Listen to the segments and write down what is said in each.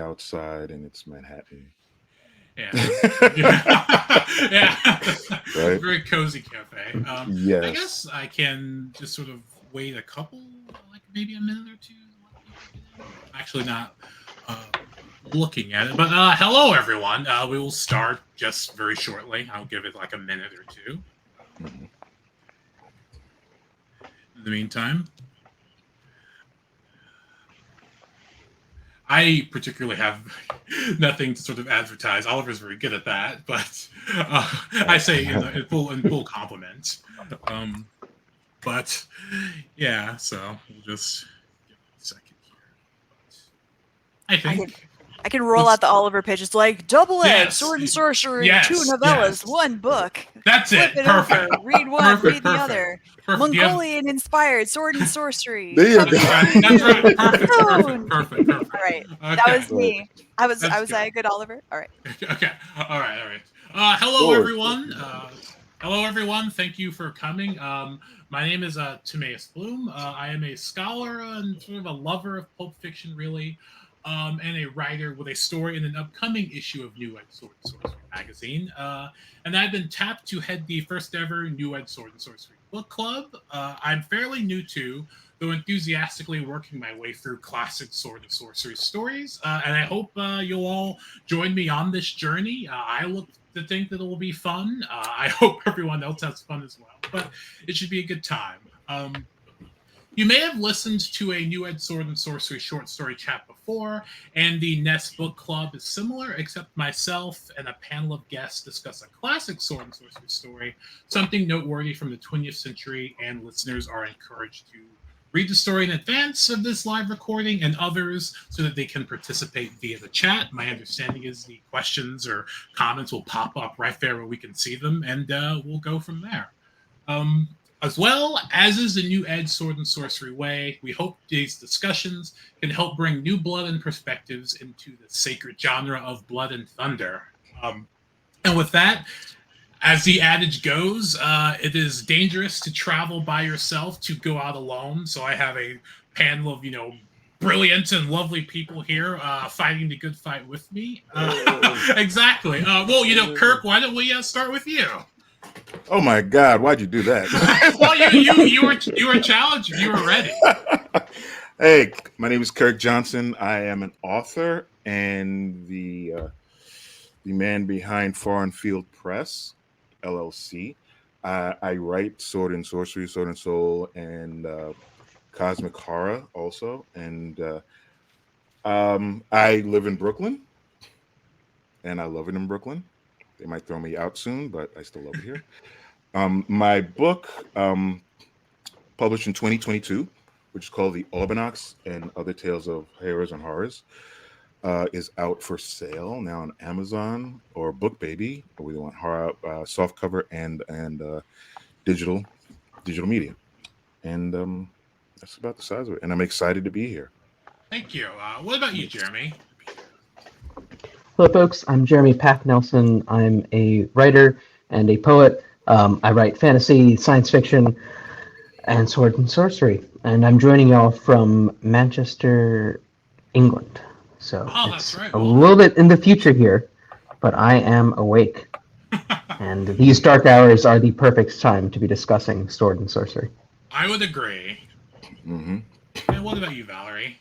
outside and it's Manhattan. Yeah. Yeah. Right? Very cozy cafe. I Yes. guess I can just sort of wait a couple, like maybe a minute or two to let people get in. I'm actually not uh, looking at it. But hello, everyone. We will start just very shortly. I'll give it like a minute or two. Mhm. In the meantime, I particularly have nothing to sort of advertise. Oliver's very good at that, but I say in full compliment. Um, but yeah, so we'll just give it a second here. But I I can think I can roll let's out the Oliver pitch. It's like double edged yes, sword and sorcery, two yes, novellas, yes. one book. That's Flip it. it over, Perfect. read one, Perfect. read the Perfect. other. Perfect. Do you have Mongolian inspired sword and sorcery. There you Published go. That's right. in Perfect. Perfect. June. Perfect. All Perfect. right, that Okay. was me. I That's was good. I a good Oliver? All right. Okay. All right. All right. Hello, Lord. everyone. Hello, everyone. Thank you for coming. My name is Timeaus Bloom. I am a scholar and sort of a lover of pulp fiction, really, and a writer with a story in an upcoming issue of New Ed Sword and Sorcery magazine. And I've been tapped to head the first ever New Ed Sword and Sorcery book club. I'm fairly new to, though enthusiastically working my way through classic sword and sorcery stories. And I hope you'll all join me on this journey. I look to think that it will be fun. I hope everyone else has fun as well, but it should be a good time. You may have listened to a New Ed Sword and Sorcery short story chat before, and the NESS book club is similar, except myself and a panel of guests discuss a classic sword and sorcery story, something noteworthy from the 20th century, and listeners are encouraged to read the story in advance of this live recording and others so that they can participate via the chat. My understanding is the questions or comments will pop up right there where we can see them, and we'll go from there. Um, as well as is the New Ed Sword and Sorcery way, we hope these discussions can help bring new blood and perspectives into the sacred genre of Blood and Thunder. And with that, as the adage goes, it is dangerous to travel by yourself to go out alone. So I have a panel of, brilliant and lovely people here fighting the good fight with me. Exactly. Well, Kirk, why don't we start with you? Oh my God! Why'd you do that? Well, you were challenged. You were ready. Hey, my name is Kirk Johnson. I am an author and the man behind Foreign Field Press, LLC. I write Sword and Sorcery, Sword and Soul, and Cosmic Horror also. And I live in Brooklyn, and I love it in Brooklyn. They might throw me out soon, but I still love it here. My book, published in 2022, which is called The Albinox and Other Tales of Heroes and Horrors, is out for sale now on Amazon or BookBaby. We want horror, softcover and digital media, and that's about the size of it. And I'm excited to be here. Thank you. What about you, Jeremy? Hello, folks. I'm Jeremy Pack Nelson. I'm a writer and a poet. I write fantasy, science fiction, and sword and sorcery. And I'm joining y'all from Manchester, England. So Oh, it's that's right. a little bit in the future here, but I am awake. And these dark hours are the perfect time to be discussing sword and sorcery. I would agree. Mm-hmm. And what about you, Valerie?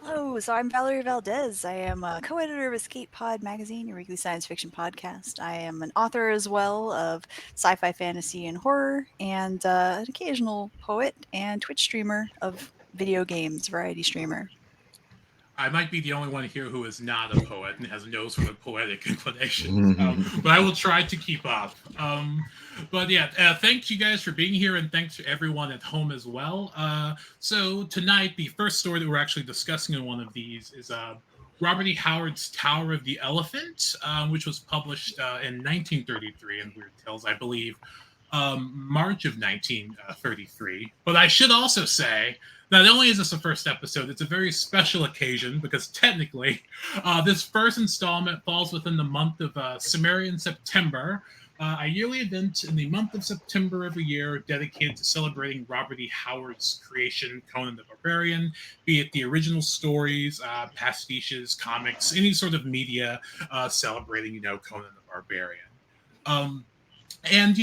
Hello, so I'm Valerie Valdes. I am a co-editor of Escape Pod magazine, your weekly science fiction podcast. I am an author as well of sci-fi, fantasy, and horror, and an occasional poet and Twitch streamer of video games, variety streamer. I might be the only one here who is not a poet and has no sort of poetic inclinations, but I will try to keep up. But yeah, thanks you guys for being here, and thanks to everyone at home as well. So tonight, the first story that we're actually discussing in one of these is Robert E. Howard's Tower of the Elephant, which was published in 1933 in Weird Tales, I believe, March of 1933. But I should also say, not only is this the first episode, it's a very special occasion because technically this first installment falls within the month of Cimmerian September, a yearly event in the month of September every year dedicated to celebrating Robert E. Howard's creation, Conan the Barbarian, be it the original stories, pastiches, comics, any sort of media celebrating, Conan the Barbarian. Um, and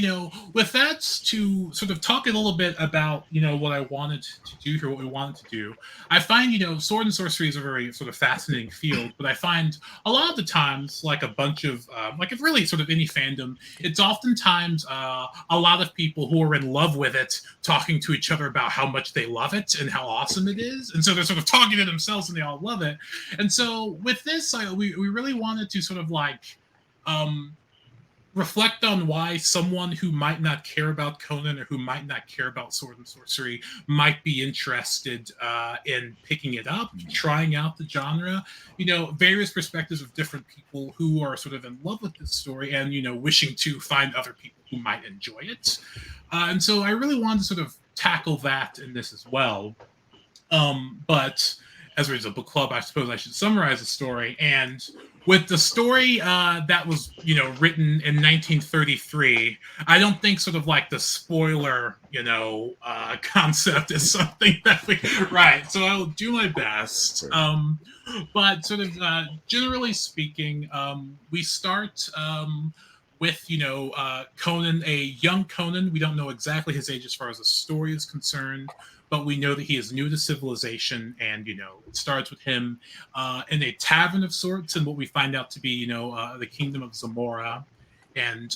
with that, to sort of talk a little bit about what I wanted to do here, what we wanted to do, I find sword and sorcery is a very sort of fascinating field, but I find a lot of the times, like a bunch of like if really sort of any fandom, it's oftentimes a lot of people who are in love with it talking to each other about how much they love it and how awesome it is, and so they're sort of talking to themselves and they all love it. And so with this, we really wanted to sort of like reflect on why someone who might not care about Conan or who might not care about sword and sorcery might be interested in picking it up, trying out the genre. Various perspectives of different people who are sort of in love with this story and wishing to find other people who might enjoy it. And so I really wanted to sort of tackle that in this as well. But as a book club, I suppose I should summarize the story. And with the story that was, written in 1933, I don't think sort of like the spoiler, concept is something that we right. So I will do my best. But sort of generally speaking, we start with Conan, a young Conan. We don't know exactly his age as far as the story is concerned, but we know that he is new to civilization, and it starts with him in a tavern of sorts, and what we find out to be the kingdom of Zamora, and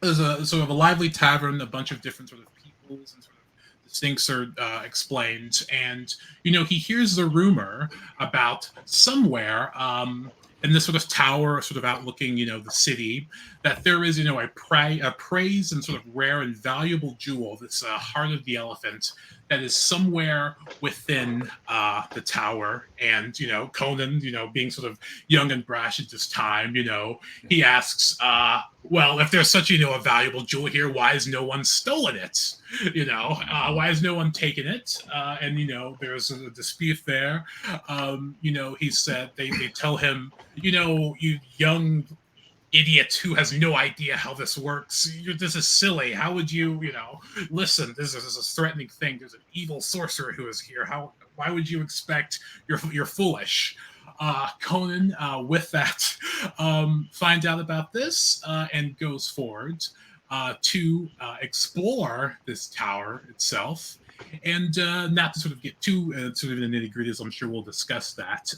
there's a sort of a lively tavern, a bunch of different sort of peoples and sort of distinct are explained, and he hears the rumor about somewhere in this sort of tower, sort of outlooking, the city, that there is, a praised and sort of rare and valuable jewel, this heart of the elephant, that is somewhere within the tower. And, Conan, being sort of young and brash at this time, he asks, well, if there's such, a valuable jewel here, why has no one stolen it? Why has no one taken it? And, there's a dispute there. He said, they tell him, you young idiot who has no idea how this works. This is silly. How would you, listen, this is a threatening thing. There's an evil sorcerer who is here. Why would you expect you're foolish? Conan, with that, finds out about this and goes forward to explore this tower itself. And not to sort of get too sort of in the nitty-gritty, as I'm sure we'll discuss that.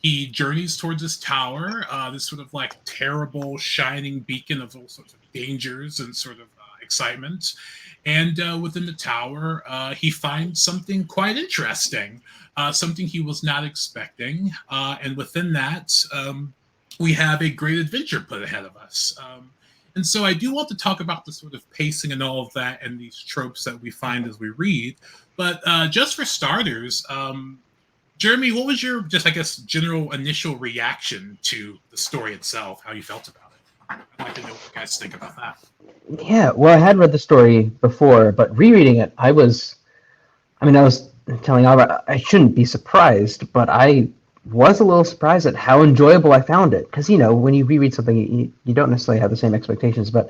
He journeys towards this tower, this sort of like terrible shining beacon of all sorts of dangers and sort of excitement. And within the tower, he finds something quite interesting, something he was not expecting. And within that, we have a great adventure put ahead of us. And so I do want to talk about the sort of pacing and all of that and these tropes that we find as we read. But just for starters, Jeremy, what was your just, I guess, general initial reaction to the story itself, how you felt about it? I'd like to know what you guys think about that. Yeah, well, I had read the story before, but rereading it, I was telling Albert, I shouldn't be surprised, but I was a little surprised at how enjoyable I found it. Because, when you reread something, you don't necessarily have the same expectations, but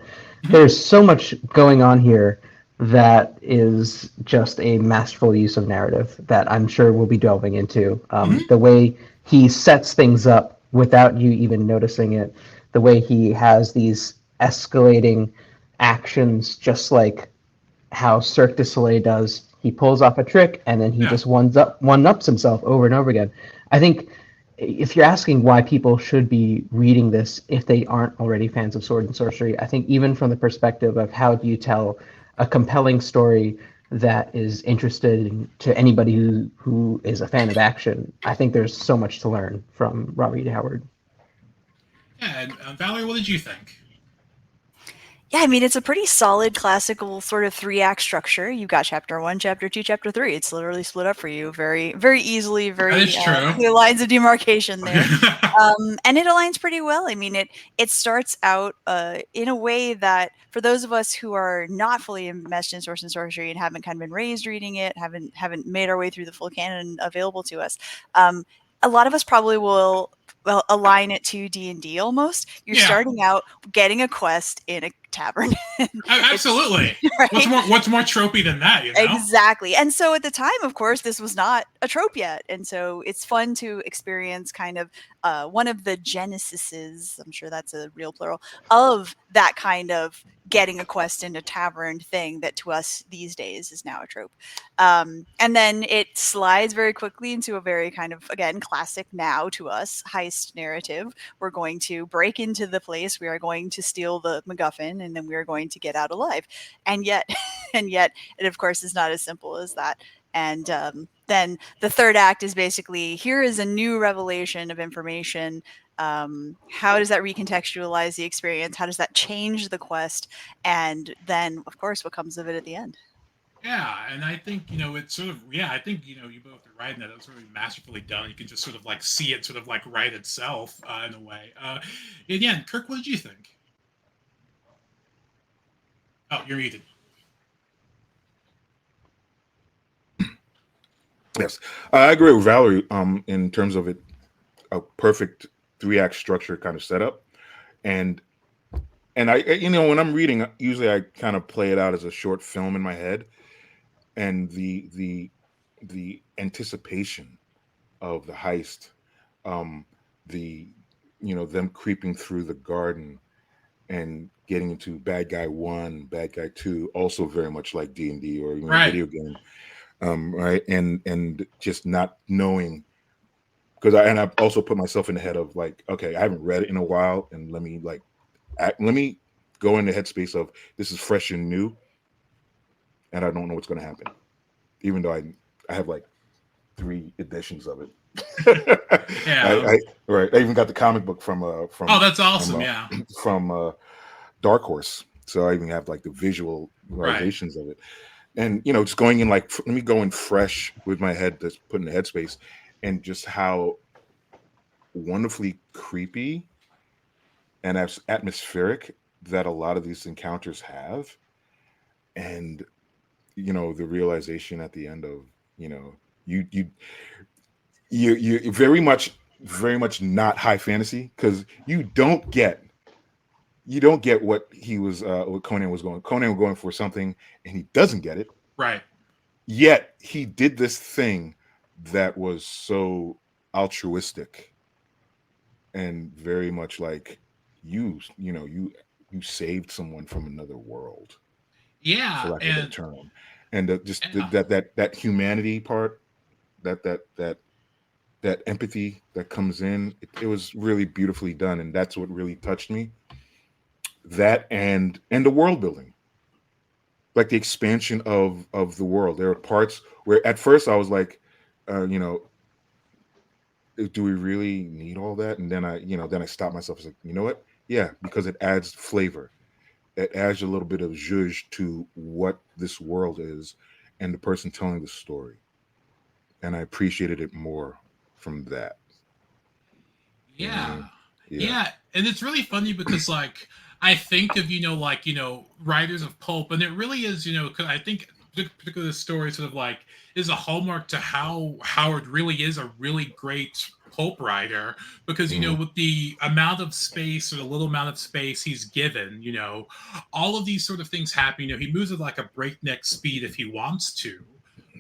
there's so much going on here that is just a masterful use of narrative that I'm sure we'll be delving into. The way he sets things up without you even noticing it, the way he has these escalating actions, just like how Cirque du Soleil does. He pulls off a trick and then he just one-ups himself over and over again. I think if you're asking why people should be reading this if they aren't already fans of sword and sorcery, I think even from the perspective of how do you tell a compelling story that is interested to anybody who is a fan of action, I think there's so much to learn from Robert E. Howard. Yeah, and Valerie, what did you think? Yeah, I mean, it's a pretty solid classical sort of 3-act structure. You've got chapter 1, chapter 2, chapter 3. It's literally split up for you very, very easily, very clear lines of demarcation there. And it aligns pretty well. I mean, it starts out in a way that for those of us who are not fully enmeshed in Source and Sorcery and haven't kind of been raised reading it, haven't made our way through the full canon available to us, a lot of us probably will well, align it to D&D almost. You're Yeah. starting out getting a quest in a tavern. Absolutely. Right? What's more tropey than that, you know? Exactly. And so at the time, of course, this was not a trope yet. And so it's fun to experience kind of one of the genesises, I'm sure that's a real plural, of that kind of getting a quest in a tavern thing that to us these days is now a trope. And then it slides very quickly into a very kind of, again, classic now to us heist narrative. We're going to break into the place, we are going to steal the MacGuffin, and then we are going to get out alive. And yet, and yet, it of course is not as simple as that. And then the third act is basically, here is a new revelation of information. How does that recontextualize the experience? How does that change the quest? And then, of course, what comes of it at the end? Yeah, and I think it's sort of I think you both are right in that it was really masterfully done. You can just sort of like see it sort of like write itself in a way. Again, Kirk, what did you think? Oh, you're muted. Yes, I agree with Valerie. In terms of it, a perfect 3-act structure kind of setup, and I, when I'm reading, usually I kind of play it out as a short film in my head, and the anticipation of the heist, the them creeping through the garden and getting into bad guy 1, bad guy 2, also very much like D&D or even a video game. Right, and just not knowing, because I've also put myself in the head of like, okay, I haven't read it in a while, and let me go in the headspace of this is fresh and new, and I don't know what's going to happen, even though I have like 3 editions of it. Yeah. I even got the comic book from oh, that's awesome. from Dark Horse, so I even have like the visualizations of it. And just going in like, let me go in fresh with my head that's put in the headspace, and just how wonderfully creepy and atmospheric that a lot of these encounters have, and the realization at the end of you very much not high fantasy, because you don't get what he was what Conan was going for something, and he doesn't get it. Right. Yet he did this thing that was so altruistic and very much like you saved someone from another world. Yeah, for lack of a better term. And that humanity part, that empathy that comes in, it was really beautifully done, and that's what really touched me. That and the world building, like the expansion of the world. There are parts where at first I was like, do we really need all that? And then I stopped myself. I was like, you know what? Yeah, because it adds flavor. It adds a little bit of zhuzh to what this world is and the person telling the story. And I appreciated it more from that. Yeah. And it's really funny because like I think of writers of pulp, and it really is because I think particularly the story sort of like is a hallmark to how Howard really is a really great pulp writer, because with the amount of space or the little amount of space he's given, all of these sort of things happen. He moves at like a breakneck speed if he wants to.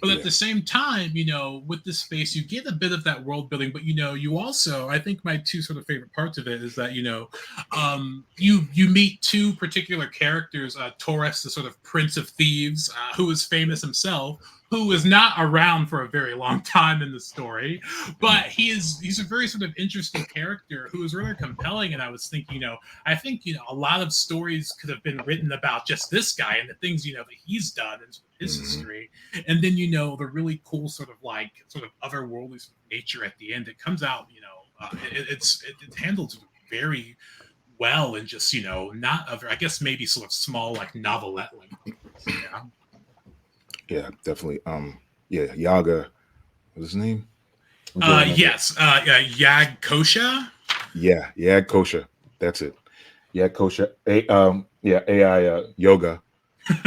But at the same time, with this space, you get a bit of that world building. But you also, I think, my 2 sort of favorite parts of it is that you meet 2 particular characters. Torres, the sort of Prince of Thieves, who is famous himself, who is not around for a very long time in the story, but he's a very sort of interesting character who is really compelling. And I was thinking, I think a lot of stories could have been written about just this guy and the things that he's done and his history, and then the really cool sort of otherworldly sort of nature at the end. It comes out, it's handled very well, and just not a, I guess maybe sort of small like novelette like. Yeah, definitely. Yaga, what's his name? Yes, Yag Kosha. Yeah, Yag Kosha. That's it. Yag Kosha. AI yoga.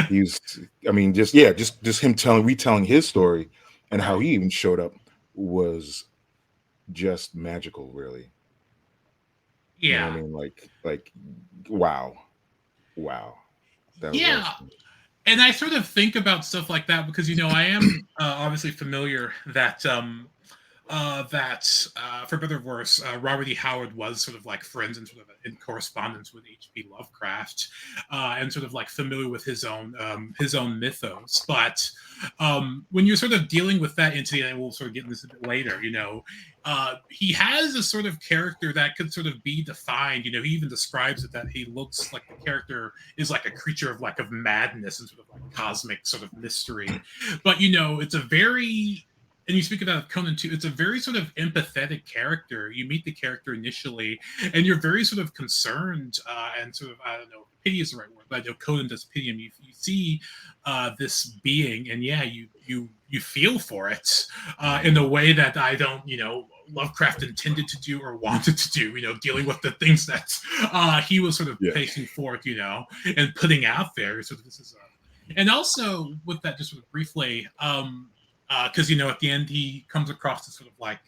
He's, just him retelling his story and how he even showed up was just magical, really. You know what I Yeah. mean? Like, wow, wow. That was Yeah. awesome. And I sort of think about stuff like that because I am obviously familiar that for better or worse, Robert E. Howard was sort of like friends and sort of in correspondence with H.P. Lovecraft, and sort of like familiar with his own mythos. But when you're sort of dealing with that entity, and we'll sort of get into this a bit later, he has a sort of character that could sort of be defined. He even describes it that he looks like the character is like a creature of madness and sort of like cosmic sort of mystery. But it's a very and you speak about Conan too, it's a very sort of empathetic character. You meet the character initially, and you're very sort of concerned and sort of, I don't know, pity is the right word, but I know Conan does pity him. You see this being, and yeah, you feel for it in a way that I don't, Lovecraft intended to do or wanted to do, dealing with the things that he was sort of placing forth, and putting out there. So this is, and also with that, just sort of briefly, because at the end he comes across this sort of like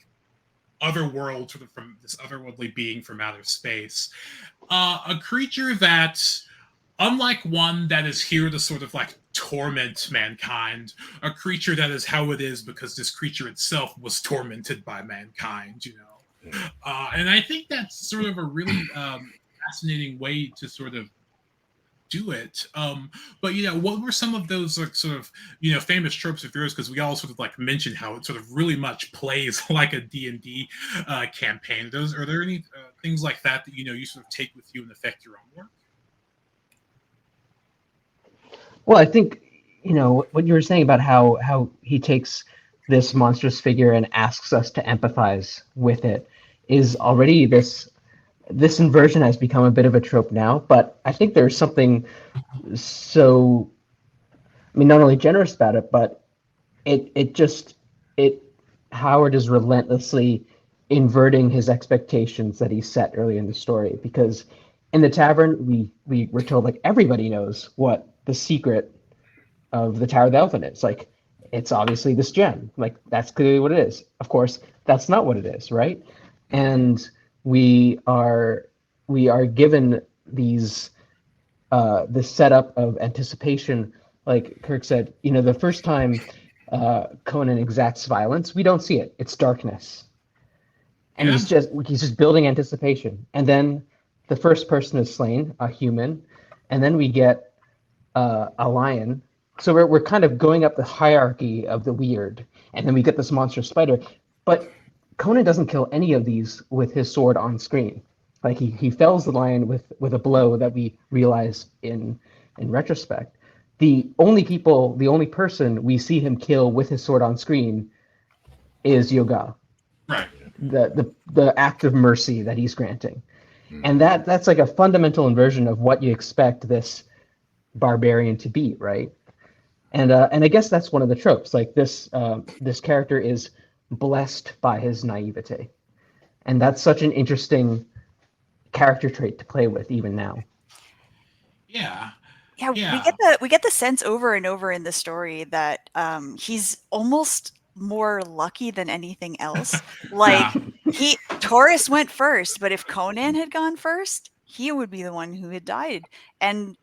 other world, sort of from this otherworldly being from outer space, a creature that, unlike one that is here to sort of like torment mankind, a creature that is how it is because this creature itself was tormented by mankind. And I think that's sort of a really fascinating way to sort of do it. But what were some of those like sort of famous tropes of yours? Because we all sort of like mentioned how it sort of really much plays like a D&D campaign. Are there any things like that you sort of take with you and affect your own work? Well, I think what you were saying about how he takes this monstrous figure and asks us to empathize with it is already this inversion has become a bit of a trope now, but I think there's something so, not only generous about it, but Howard is relentlessly inverting his expectations that he set early in the story, because in the tavern we were told like everybody knows what the secret of the Tower of the Elephant is. Like, it's obviously this gem. Like, that's clearly what it is. Of course, that's not what it is, right? And we are given these this setup of anticipation, like Kirk said. The first time Conan exacts violence, we don't see it. It's darkness, and he's just building anticipation. And then the first person is slain, a human, and then we get a lion. So we're kind of going up the hierarchy of the weird, and then we get this monstrous spider. But Conan doesn't kill any of these with his sword on screen. Like, he fells the lion with a blow that we realize in retrospect. The only person we see him kill with his sword on screen is Yoga. Right. The act of mercy that he's granting. And that's like a fundamental inversion of what you expect this barbarian to be, right? And I guess that's one of the tropes. Like, this character is blessed by his naivete, and that's such an interesting character trait to play with even now. Yeah. We get the sense over and over in the story that he's almost more lucky than anything else. Like, Taurus went first, but if Conan had gone first, he would be the one who had died. And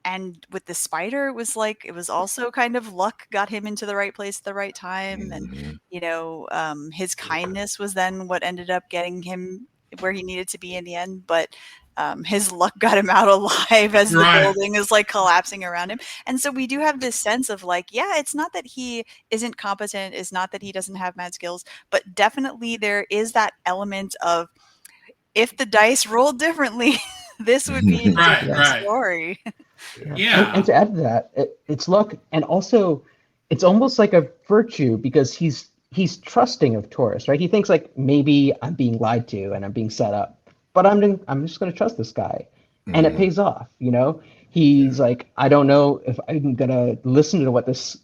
with the spider, it was also kind of luck got him into the right place at the right time. And his kindness was then what ended up getting him where he needed to be in the end. But his luck got him out alive as the building is like collapsing around him. And so we do have this sense of like, yeah, it's not that he isn't competent, it's not that he doesn't have mad skills, but definitely there is that element of, if the dice rolled differently, this would be a different story. Yeah. And to add to that, it's luck, and also it's almost like a virtue, because he's trusting of Taurus, right? He thinks like, maybe I'm being lied to and I'm being set up, but I'm just going to trust this guy, and it pays off. He's like, I don't know if I'm going to listen to what this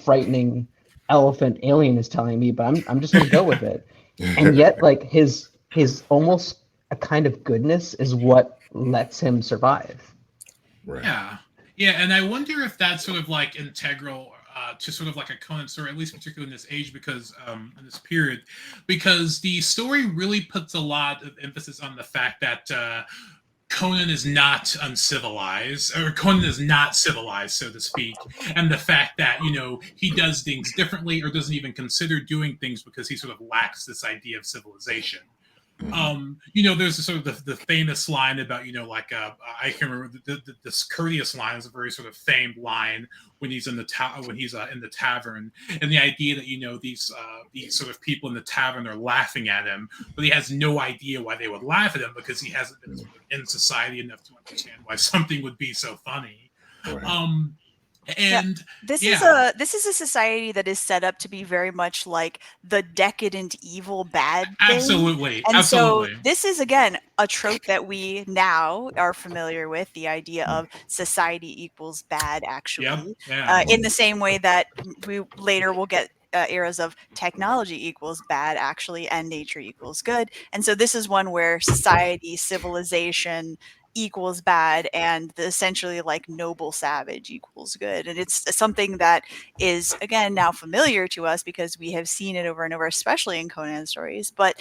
frightening elephant alien is telling me, but I'm just going to go with it. And yet, like, his almost a kind of goodness is what lets him survive. Right. Yeah, and I wonder if that's sort of like integral to sort of like a Conan story, at least particularly in this age, because in this period, because the story really puts a lot of emphasis on the fact that Conan is not uncivilized, or Conan is not civilized, so to speak, and the fact that he does things differently or doesn't even consider doing things because he sort of lacks this idea of civilization. There's a sort of the famous line about like I can remember this courteous line is a very sort of famed line when he's in the in the tavern, and the idea that these sort of people in the tavern are laughing at him, but he has no idea why they would laugh at him because he hasn't been sort of in society enough to understand why something would be so funny. Right. And this is a society that is set up to be very much like the decadent, evil, bad thing. Absolutely, and absolutely. So this is again a trope that we now are familiar with: the idea of society equals bad. Actually, yep. Yeah. In the same way that we later will get eras of technology equals bad, actually, and nature equals good. And so this is one where society, civilization equals bad, and the essentially like noble savage equals good. And it's something that is again now familiar to us because we have seen it over and over, especially in Conan stories. But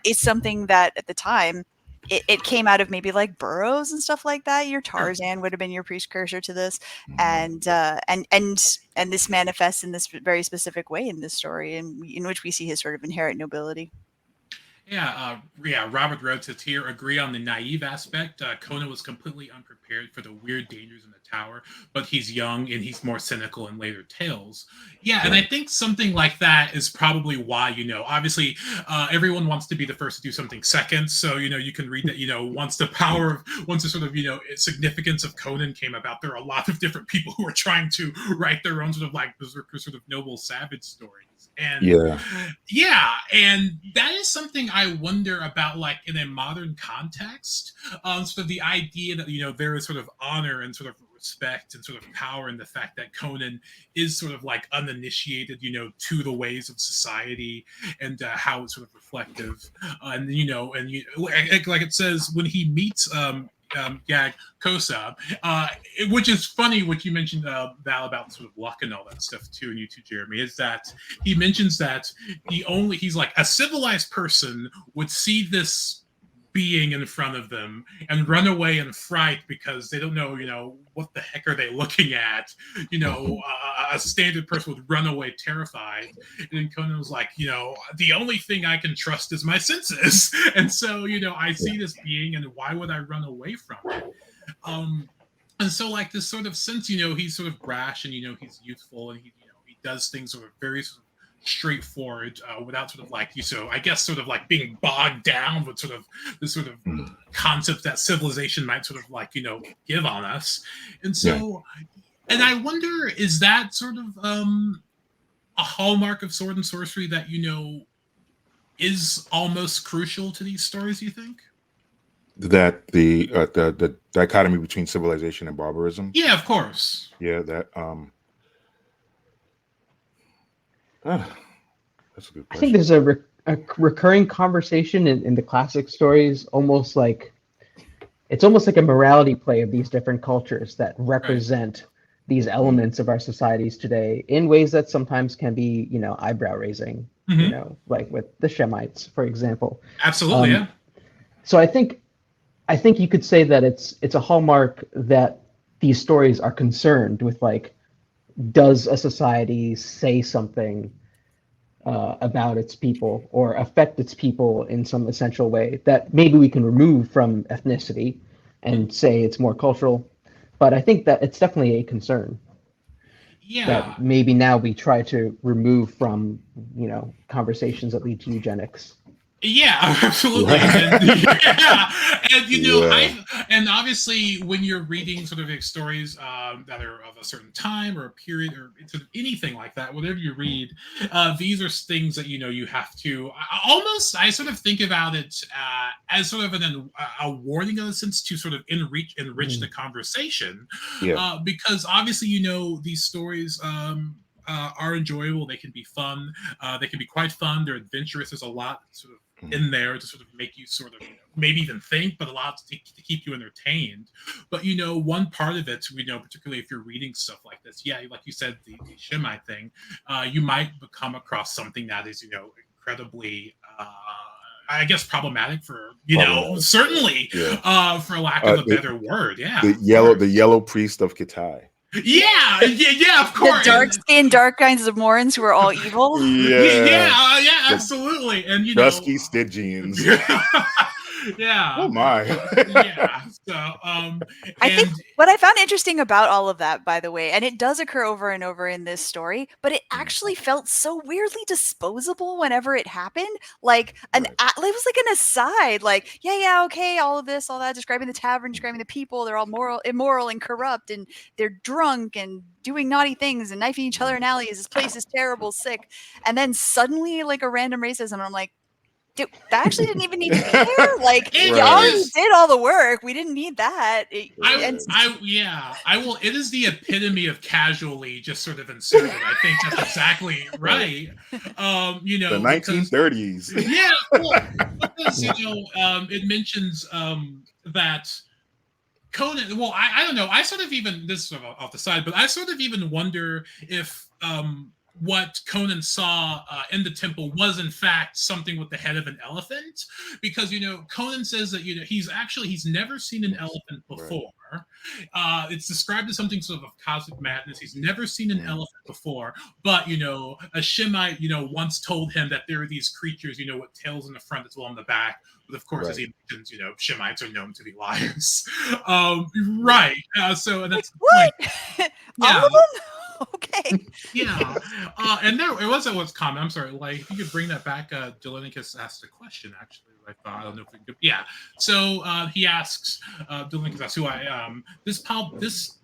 it's something that at the time it came out of maybe like Burroughs and stuff like that. Your Tarzan would have been your precursor to this, and this manifests in this very specific way in this story, in which we see his sort of inherent nobility. Yeah, Robert wrote to here, agree on the naive aspect. Conan was completely unprepared for the weird dangers in the tower, but he's young and he's more cynical in later tales. Yeah, and I think something like that is probably why, obviously everyone wants to be the first to do something second. So, you can read that, once the sort of, significance of Conan came about, there are a lot of different people who are trying to write their own sort of like berserker sort of noble savage stories. And and that is something I wonder about, like in a modern context, sort of the idea that there is sort of honor and sort of respect and sort of power in the fact that Conan is sort of like uninitiated, to the ways of society and how it's sort of reflective, and like it says when he meets Gag Kosa, which is funny what you mentioned, Val, about sort of luck and all that stuff too, and you too, Jeremy, is that he mentions that he's like a civilized person would see this being in front of them and run away in fright because they don't know, what the heck are they looking at? A standard person would run away terrified. And then Conan was like, the only thing I can trust is my senses. And so, I see this being and why would I run away from it? And so like this sort of sense, he's sort of brash and, he's youthful and he does things sort of very sort of straightforward without sort of like I guess sort of like being bogged down with sort of this sort of concept that civilization might sort of like give on us. And so and I wonder, is that sort of a hallmark of sword and sorcery that is almost crucial to these stories, you think? That the dichotomy between civilization and barbarism? Yeah, of course. Yeah, that that's a good question. I think there's a recurring conversation in the classic stories, almost like a morality play of these different cultures that represent these elements of our societies today in ways that sometimes can be, eyebrow raising, like with the Shemites, for example. Absolutely, yeah. So I think you could say that it's a hallmark that these stories are concerned with, like, does a society say something about its people or affect its people in some essential way that maybe we can remove from ethnicity and say it's more cultural. But I think that it's definitely a concern. Yeah. That maybe now we try to remove from, conversations that lead to eugenics. Yeah, absolutely. And obviously when you're reading sort of stories that are of a certain time or a period or sort of anything like that, whatever you read, these are things that you have to I sort of think about it as sort of a warning in a sense to sort of enrich the conversation, because obviously these stories are enjoyable. They can be fun. They can be quite fun. They're adventurous. There's a lot sort of in there to sort of make you sort of, maybe even think, but a lot to keep you entertained. But, one part of it, particularly if you're reading stuff like this, yeah, like you said, the Shemite thing, you might come across something that is, incredibly, I guess, problematic for, certainly, for lack of a better word. Yeah. The yellow priest of Kitai. Yeah, of course. The dark-skinned, dark kinds of Morans who are all evil. Yeah, absolutely. And dusky Stygians. Yeah. Oh my. Yeah. So, I think what I found interesting about all of that, by the way, and it does occur over and over in this story, but it actually felt so weirdly disposable whenever it happened. Like it was like an aside, like, yeah, okay, all of this, all that, describing the tavern, describing the people, they're all immoral and corrupt, and they're drunk and doing naughty things and knifing each other in alleys. This place is terrible, sick. And then suddenly, like, a random racism, and I'm like, dude, that actually didn't even need to be there. Like, you already did all the work. We didn't need that. It is the epitome of casually just sort of inserted. I think that's exactly right. The 1930s. Yeah, because it mentions that Conan. Well, I don't know. I sort of even, this is sort of off the side, but I sort of even wonder if what Conan saw in the temple was in fact something with the head of an elephant, because Conan says that he's never seen an elephant before. It's described as something sort of cosmic madness. He's never seen an elephant before, but a Shemite once told him that there are these creatures with tails in the front as well in the back. But of course, as he mentions, Shemites are known to be liars. So that's what? Yeah. All of them? Okay. Yeah. And there it wasn't what's common. I'm sorry. Like, if you could bring that back, Delinicus asked a question, actually. I thought, I don't know if we could. Yeah. So he asks, Delinicus asks,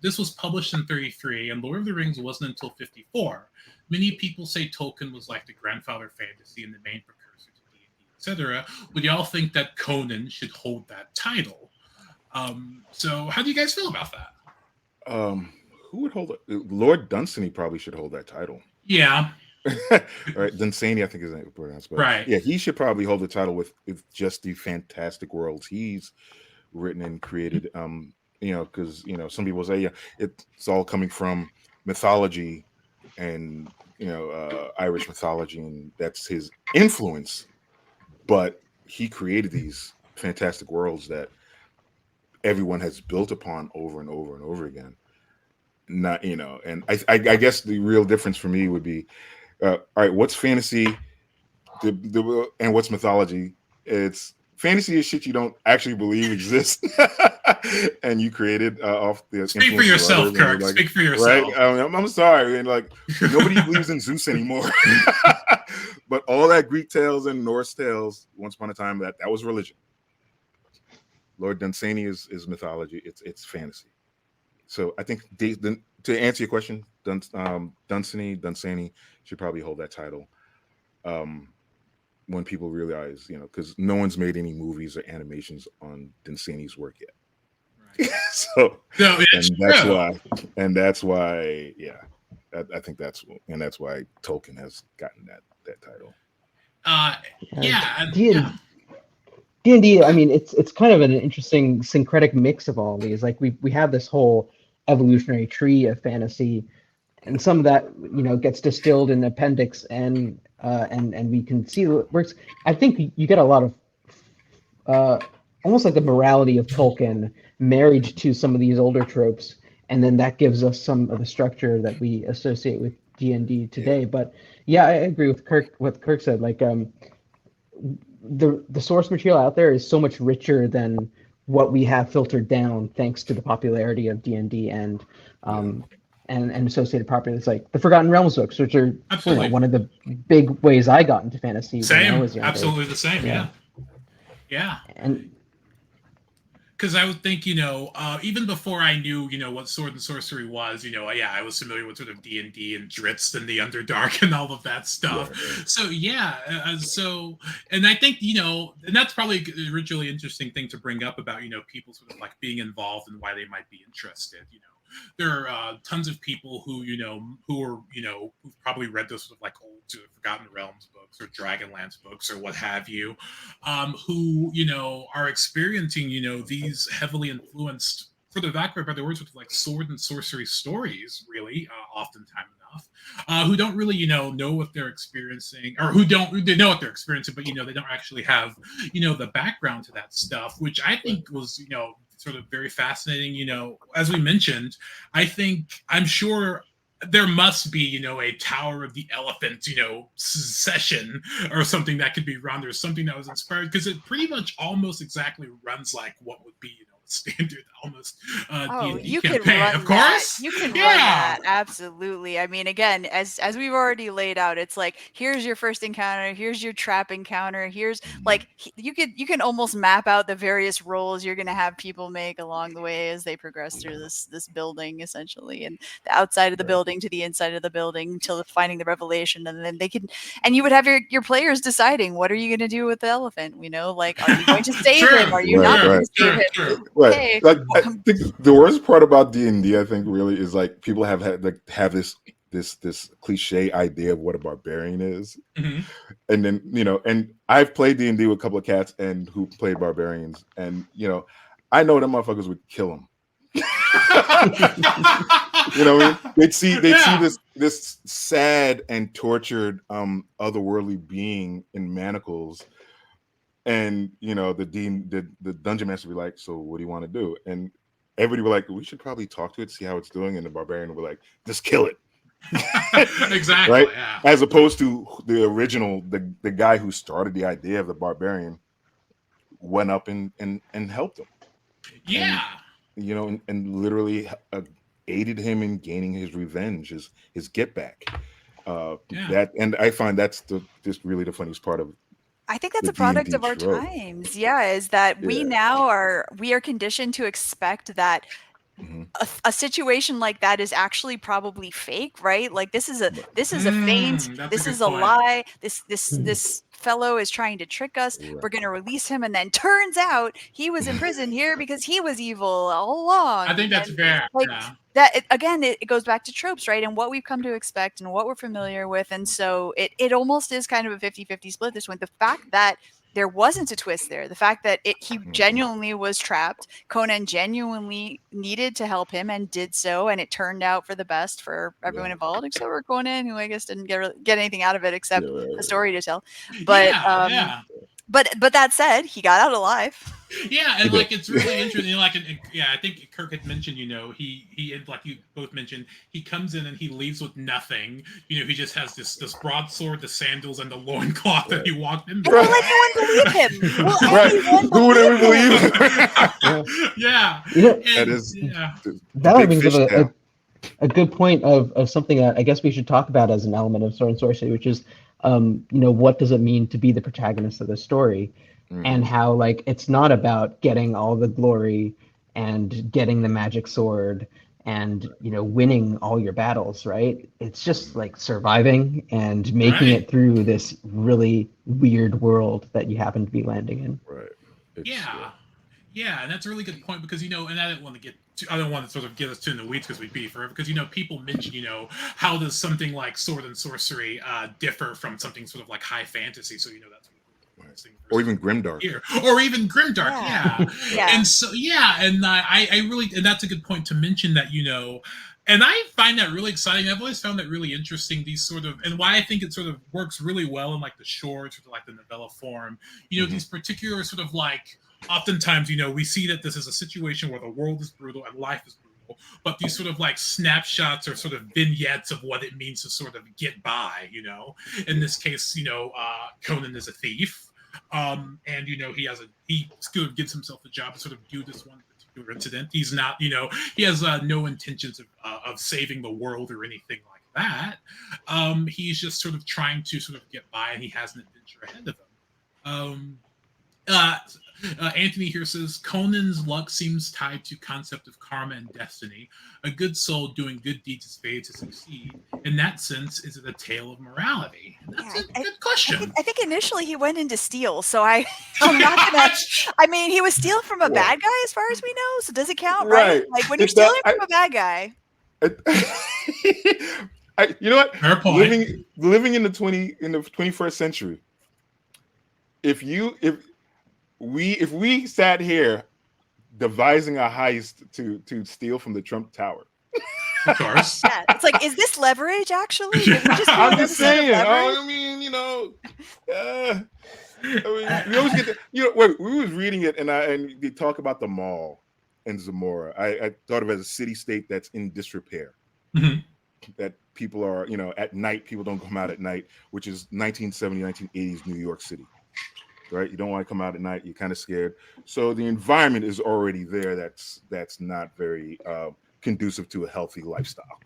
this was published in 33, and Lord of the Rings wasn't until 54. Many people say Tolkien was like the grandfather fantasy and the main precursor to D&D, etc. Would y'all think that Conan should hold that title? So how do you guys feel about that? Who would hold it? Lord Dunsany probably should hold that title. Yeah. Right. Dunsany, I think is pronounced. But right. Yeah, he should probably hold the title with just the fantastic worlds he's written and created. Because some people say it's all coming from mythology and Irish mythology, and that's his influence. But he created these fantastic worlds that everyone has built upon over and over and over again. Not and I guess the real difference for me would be all right, what's fantasy and what's mythology? It's fantasy is shit you don't actually believe exists and you created off the speak for yourself, Kirk. Like, speak for yourself, right? I'm sorry, and like nobody believes in Zeus anymore. But all that Greek tales and Norse tales, once upon a time, that was religion. Lord Dunsany is mythology. It's fantasy. So I think to answer your question, Dunsany should probably hold that title when people realize, because no one's made any movies or animations on Dunsany's work yet. Right. So no, that's why, yeah, I think that's why Tolkien has gotten that title. D&D, I mean, it's kind of an interesting syncretic mix of all these. Like we have this whole evolutionary tree of fantasy, and some of that gets distilled in appendix, and we can see it works. I think you get a lot of almost like the morality of Tolkien married to some of these older tropes, and then that gives us some of the structure that we associate with D&D today. But yeah, I agree with Kirk. What Kirk said, like the source material out there is so much richer than what we have filtered down thanks to the popularity of D&D and associated properties like the Forgotten Realms books, which are one of the big ways I got into fantasy. Same, when I was younger. Absolutely the same. Yeah. And because I would think, even before I knew, what sword and sorcery was, I was familiar with sort of D&D and Dritz and the Underdark and all of that stuff. Right. So, and I think, and that's probably a really interesting thing to bring up about, people sort of like being involved and why they might be interested, there are tons of people who who've probably read those sort of like old sort of Forgotten Realms books or Dragonlance books or what have you, who are experiencing these heavily influenced, for the lack of a better words, with like sword and sorcery stories, really, oftentimes enough, who don't really, know what they're experiencing, or they know what they're experiencing, but they don't actually have, the background to that stuff, which I think was, sort of very fascinating. As we mentioned, I'm sure there must be, a Tower of the Elephant, session or something that could be run. There's something that was inspired, because it pretty much almost exactly runs like what would be, standard almost D&D you campaign. can run Of course, that. You can run that, absolutely. I mean, again, as we've already laid out, it's like, here's your first encounter, here's your trap encounter, here's like you can almost map out the various roles you're going to have people make along the way as they progress through this building, essentially, and the outside of the building to the inside of the building until finding the revelation, and then you would have your players deciding, what are you going to do with the elephant? Like, are you going to save him? Are you not going to save him? Right. Okay. Like, I think the worst part about D&D, I think, really is like people have this cliche idea of what a barbarian is, Mm-hmm. and then and I've played D&D with a couple of cats and who played barbarians, and I know them motherfuckers would kill them. They'd see this sad and tortured otherworldly being in manacles. And the dungeon master would be like, so what do you want to do? And everybody would like, we should probably talk to it, see how it's doing. And the barbarian would be like, just kill it. Exactly. Right? Yeah. As opposed to the original, the guy who started the idea of the barbarian went up and helped him. Yeah. And, and literally aided him in gaining his revenge, his get back. That, and I find that's just really the funniest part of. I think that's the a product D&D of our trope. times. Yeah, is that we now are conditioned to expect that a situation like that is actually probably fake, right? Like, this is a feint, this is a lie, this fellow is trying to trick us. Right. We're going to release him, and then turns out he was in prison here because he was evil all along. I think that's fair. Like, yeah. that again, it goes back to tropes, right? And what we've come to expect and what we're familiar with. And so it almost is kind of a 50-50 split this one. The fact that there wasn't a twist there, the fact that he genuinely was trapped, Conan genuinely needed to help him and did so, and it turned out for the best for everyone involved, except for Conan, who I guess didn't get anything out of it except a story to tell. But But that said, he got out alive. Yeah, and like it's really interesting. Like, I think Kirk had mentioned, he like you both mentioned, he comes in and he leaves with nothing. He just has this broadsword, the sandals, and the loincloth that he walked in. Will anyone believe him? Will anyone Who would ever believe him? Yeah. That is. Valerie brings up a good point of something that I guess we should talk about as an element of sword and sorcery, which is, what does it mean to be the protagonist of the story? And how, like, it's not about getting all the glory and getting the magic sword and winning all your battles, right? It's just like surviving and making it through this really weird world that you happen to be landing in. Right. Yeah, and that's a really good point, because and I don't want to sort of get us too in the weeds because we'd be forever, because people mention how does something like sword and sorcery differ from something sort of like high fantasy, so that's or even grimdark. Or even grimdark, yeah. And so and I really, and that's a good point to mention that and I find that really exciting. I've always found that really interesting, these sort of, and why I think it sort of works really well in like the short, sort of like the novella form. These particular sort of like, oftentimes we see that this is a situation where the world is brutal and life is brutal, but these sort of like snapshots or sort of vignettes of what it means to sort of get by. In this case, Conan is a thief. And he sort of gives himself a job to sort of do this one particular incident. He's not, he has no intentions of saving the world or anything like that. He's just sort of trying to sort of get by, and he has an adventure ahead of him. Anthony here says Conan's luck seems tied to concept of karma and destiny. A good soul doing good deeds is fated to succeed. In that sense, is it a tale of morality? That's a good question. I think initially he went into steal, so I'm not gonna. I mean, he was stealing from a bad guy, as far as we know. So does it count, right? Like when you're stealing from a bad guy. You know what? Fair point. Living in the 21st century, if we sat here devising a heist to steal from the Trump Tower. Of course. Yeah, it's like, is this leverage actually? I'm just saying. I mean, you know, we always get wait, we was reading it and they talk about the mall in Zamora. I thought of it as a city state that's in disrepair. Mm-hmm. That people are, at night, people don't come out at night, which is 1970, 1980s New York City. Right, you don't want to come out at night. You're kind of scared. So the environment is already there. That's not very conducive to a healthy lifestyle.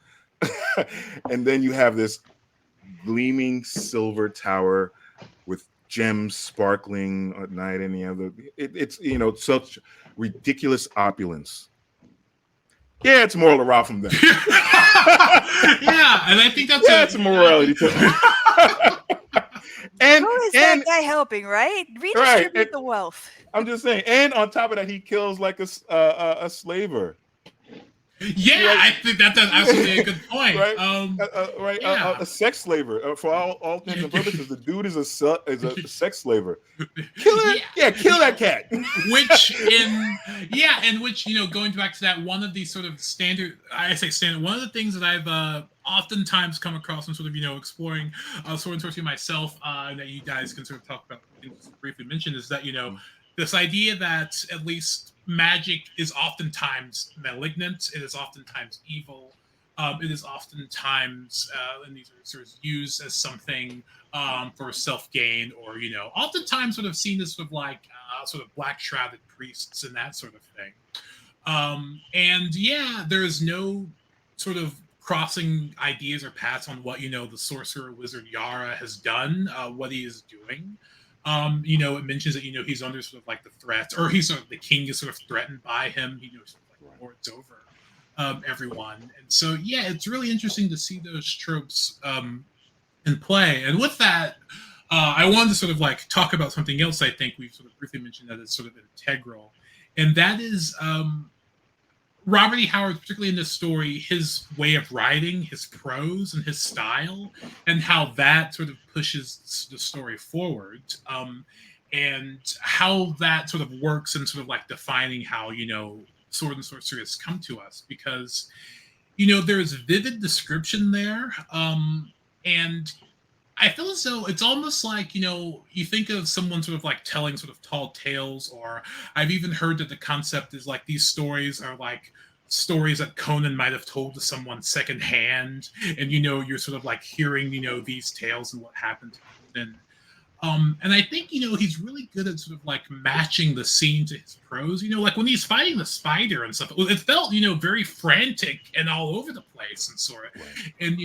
And then you have this gleaming silver tower with gems sparkling at night, and it's such ridiculous opulence. Yeah, it's moral around from them. Yeah, and I think that's a morality too. And who is that guy helping, right? Redistribute the wealth. I'm just saying. And on top of that, he kills like a slaver. Yeah, I think that's absolutely a good point. Right, Yeah. a sex slaver. For all intents and purposes, the dude is a sex slaver. Kill it. Yeah, kill that cat. Which going back to that, one of these sort of standard, one of the things that I've oftentimes come across and sort of exploring sword and sorcery myself, that you guys can sort of talk about, briefly mention, is that this idea that at least magic is oftentimes malignant, it is oftentimes evil, it is oftentimes and these are sort of used as something for self-gain, or oftentimes sort of seen as sort of like sort of black shrouded priests and that sort of thing. And yeah, there is no sort of crossing ideas or paths on what the sorcerer wizard Yara has done, what he is doing. It mentions that he's under sort of like the threat, or he's sort of, the king is sort of threatened by him. Sort of like lords over everyone, and so yeah, it's really interesting to see those tropes in play. And with that, I wanted to sort of like talk about something else. I think we've sort of briefly mentioned that it's sort of integral, and that is Robert E. Howard, particularly in this story, his way of writing, his prose, and his style, and how that sort of pushes the story forward, and how that sort of works in sort of like defining how sword and sorcery has come to us. Because there's vivid description there, and I feel as though it's almost like, you think of someone sort of like telling sort of tall tales, or I've even heard that the concept is like these stories are like stories that Conan might have told to someone secondhand, and you're sort of like hearing these tales and what happened to Conan. And I think he's really good at sort of like matching the scene to his prose. Like when he's fighting the spider and stuff, it felt very frantic and all over the place and sort of, and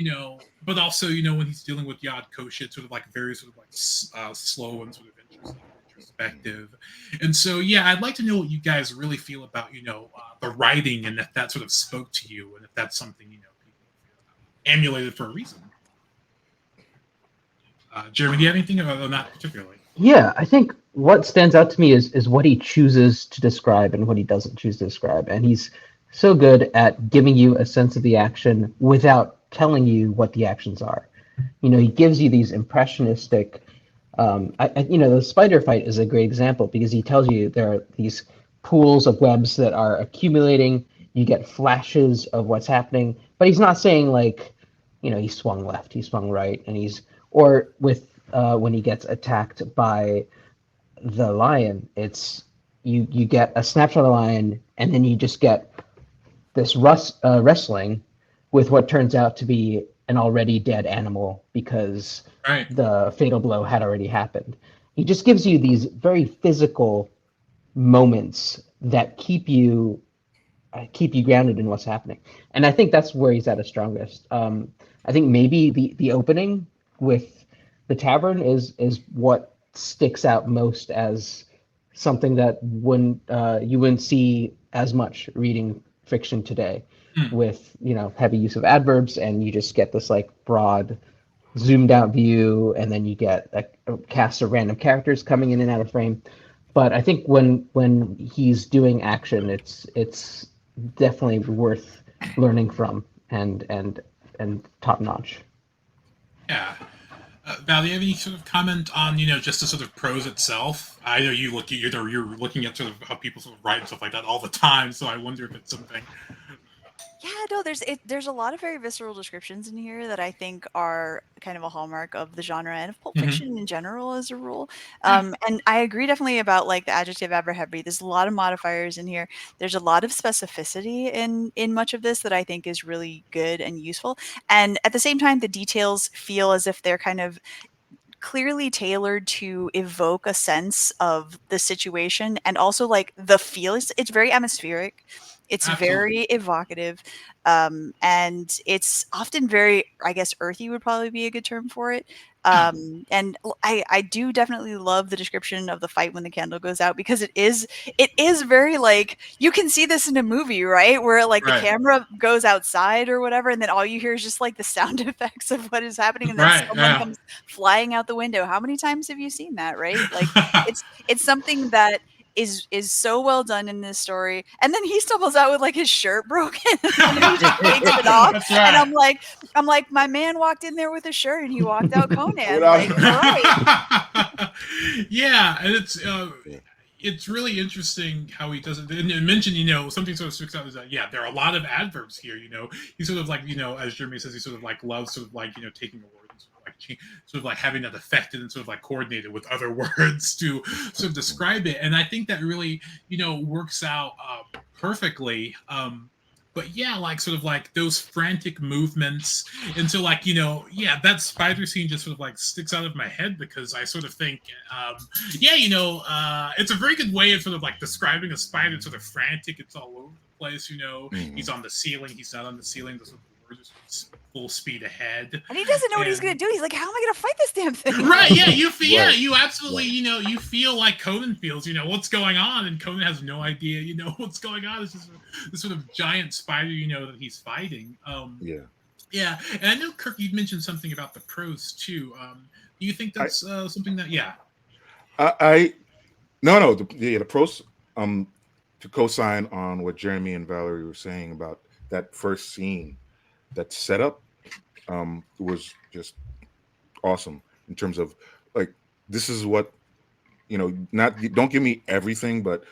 but also when he's dealing with Yad Kosh, it's sort of like very sort of like slow and sort of introspective. And so yeah, I'd like to know what you guys really feel about the writing, and if that sort of spoke to you, and if that's something people emulated for a reason. Jeremy, do you have anything, or not particularly? Yeah, I think what stands out to me is what he chooses to describe and what he doesn't choose to describe. And he's so good at giving you a sense of the action without telling you what the actions are. He gives you these impressionistic, the spider fight is a great example, because he tells you there are these pools of webs that are accumulating. You get flashes of what's happening, but he's not saying like, he swung left, he swung right, and or with when he gets attacked by the lion, it's you get a snapshot of the lion, and then you just get this wrestling with what turns out to be an already dead animal, because the fatal blow had already happened. He just gives you these very physical moments that keep you grounded in what's happening, and I think that's where he's at his strongest. I think maybe the opening with the tavern is what sticks out most as something that you wouldn't see as much reading fiction today, with heavy use of adverbs, and you just get this like broad zoomed out view, and then you get a cast of random characters coming in and out of frame. But I think when he's doing action, it's definitely worth learning from, and top notch. Yeah. Val, do you have any sort of comment on just the sort of prose itself? I know you're looking at sort of how people sort of write and stuff like that all the time, so I wonder if it's something. Yeah, no, there's a lot of very visceral descriptions in here that I think are kind of a hallmark of the genre and of pulp fiction in general as a rule. And I agree definitely about like the adjective adverb heavy. There's a lot of modifiers in here. There's a lot of specificity in much of this that I think is really good and useful. And at the same time, the details feel as if they're kind of clearly tailored to evoke a sense of the situation and also like the feel. It's very atmospheric. It's Absolutely. very evocative. And it's often very, I guess, earthy would probably be a good term for it. And I do definitely love the description of the fight when the candle goes out, because it is very like, you can see this in a movie, right? Where like the Right. camera goes outside or whatever, and then all you hear is just like the sound effects of what is happening, and then Right, someone yeah. comes flying out the window. How many times have you seen that, right? Like it's something that is so well done in this story. And then he stumbles out with like his shirt broken and he just takes it off. That's And right. I'm like, my man walked in there with a shirt and he walked out Conan. Without- Like, all right. Yeah, and it's really interesting how he does it. And mentioned, something sort of sticks out is that, there are a lot of adverbs here. He sort of like, as Jeremy says, he sort of like loves sort of like, taking a word and sort of like having that affected and sort of like coordinated with other words to sort of describe it. And I think that really, works out perfectly. But yeah, like sort of like those frantic movements. And so like, that spider scene just sort of like sticks out of my head, because I sort of think, it's a very good way of sort of like describing a spider. It's sort of frantic. It's all over the place, He's on the ceiling. He's not on the ceiling. The sort of words are full speed ahead. And he doesn't know what he's going to do. He's like, how am I going to fight this damn thing? Right, yeah, you feel, Right. you absolutely, Right. you feel like Conan feels, what's going on, and Conan has no idea, what's going on. It's just this sort of giant spider, that he's fighting. Yeah, and I know, Kirk, you mentioned something about the prose too. Do you think that's something that, No, the pros, to co-sign on what Jeremy and Valerie were saying about that first scene, that setup, was just awesome in terms of like, this is what, don't give me everything, but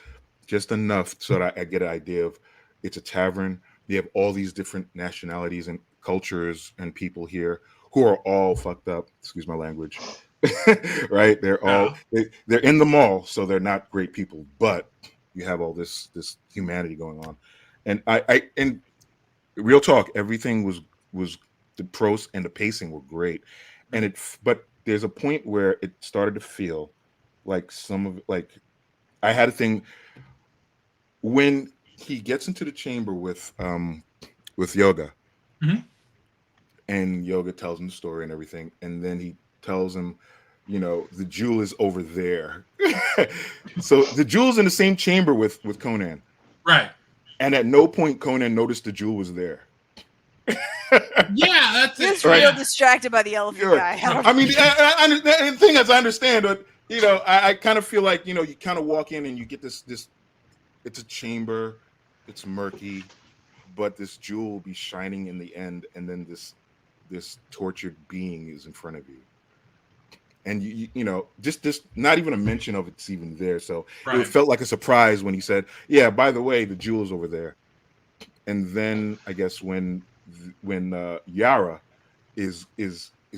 just enough so that I get an idea of, it's a tavern. You have all these different nationalities and cultures and people here who are all fucked up. Excuse my language. Right? They're in the mall, so they're not great people, but you have all this humanity going on. And and real talk, everything was the prose and the pacing were great. And but there's a point where it started to feel like some of it, like I had a thing when he gets into the chamber with Yoga, and Yoga tells him the story and everything, and then he tells him, the jewel is over there. So the jewel's in the same chamber with Conan, right? And at no point Conan noticed the jewel was there. Yeah, that's he was it. real distracted by the elephant guy. I mean, the thing is, I understand, but I kind of feel like you kind of walk in and you get this. It's a chamber, it's murky, but this jewel will be shining in the end, and then this tortured being is in front of you, and just not even a mention of it's even there. So it felt like a surprise when he said, "Yeah, by the way, the jewel's over there." And then I guess when Yara is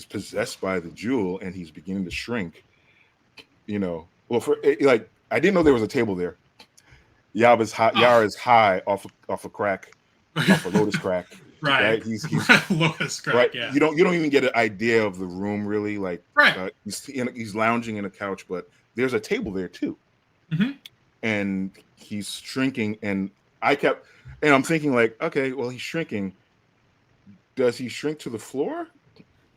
possessed by the jewel and he's beginning to shrink, well, like I didn't know there was a table there. Yara's high off a crack, off a lotus crack. Right. He's lotus crack. Right. Yeah. You don't even get an idea of the room really. Like, right. He's lounging in a couch, but there's a table there too. And he's shrinking, and I'm thinking like, okay, well, he's shrinking. Does he shrink to the floor?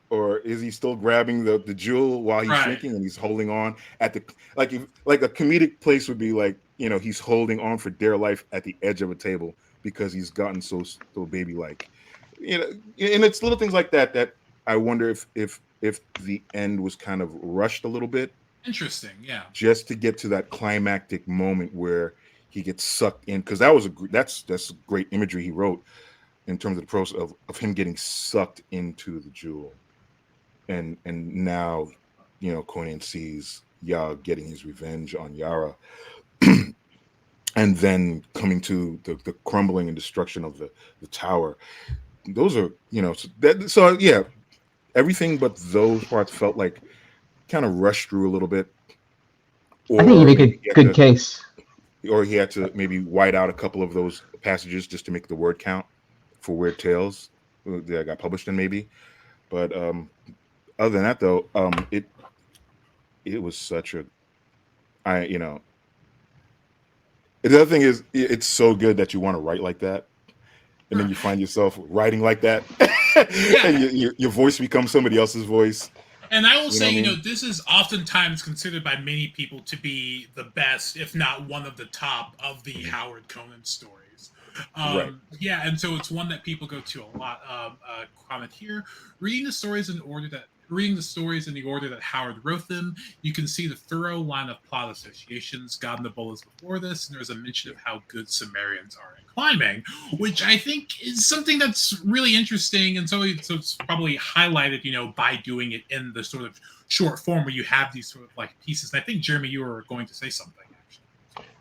or is he still grabbing the jewel while he's Right. shrinking and he's holding on at the like like a comedic place would be like, you know, he's holding on for dear life at the edge of a table because he's gotten so baby like, you know, and it's little things like that that I wonder if the end was kind of rushed a little bit Interesting. Yeah. just to get to that climactic moment where he gets sucked in, because that was that's great imagery he wrote in terms of the process of him getting sucked into the jewel, and now, you know, Conan sees Ya getting his revenge on Yara, and then coming to the crumbling and destruction of the tower. Those are, you know, so yeah, everything but those parts felt like kind of rushed through a little bit, I think you or make maybe a good case. or he had to maybe white out a couple of those passages just to make the word count for Weird Tales that got published in, maybe. But other than that, though, it was such a, I, you know, the other thing is it's so good that you want to write like that, and then you find yourself writing like that, and your voice becomes somebody else's voice. And I will You know say, what I you mean? know, this is oftentimes considered by many people to be the best, if not one of the top, of the Howard Conan stories. Right. Yeah, and so it's one that people go to a lot. Comment here: reading the stories in the order that Howard wrote them, you can see the thorough line of plot associations. God and the Bull is before this, and there's a mention of how good Cimmerians are at climbing, which I think is something that's really interesting, and so it's probably highlighted, you know, by doing it in the sort of short form where you have these sort of like pieces. And I think, Jeremy, you were going to say something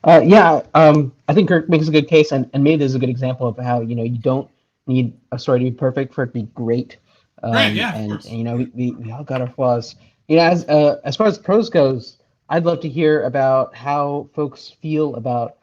actually. Yeah, I think Kirk makes a good case, and made is a good example of how, you know, you don't need a story to be perfect for it to be great. Right? Yeah, of course. And you know, we all got our flaws. You know, as far as prose goes, I'd love to hear about how folks feel about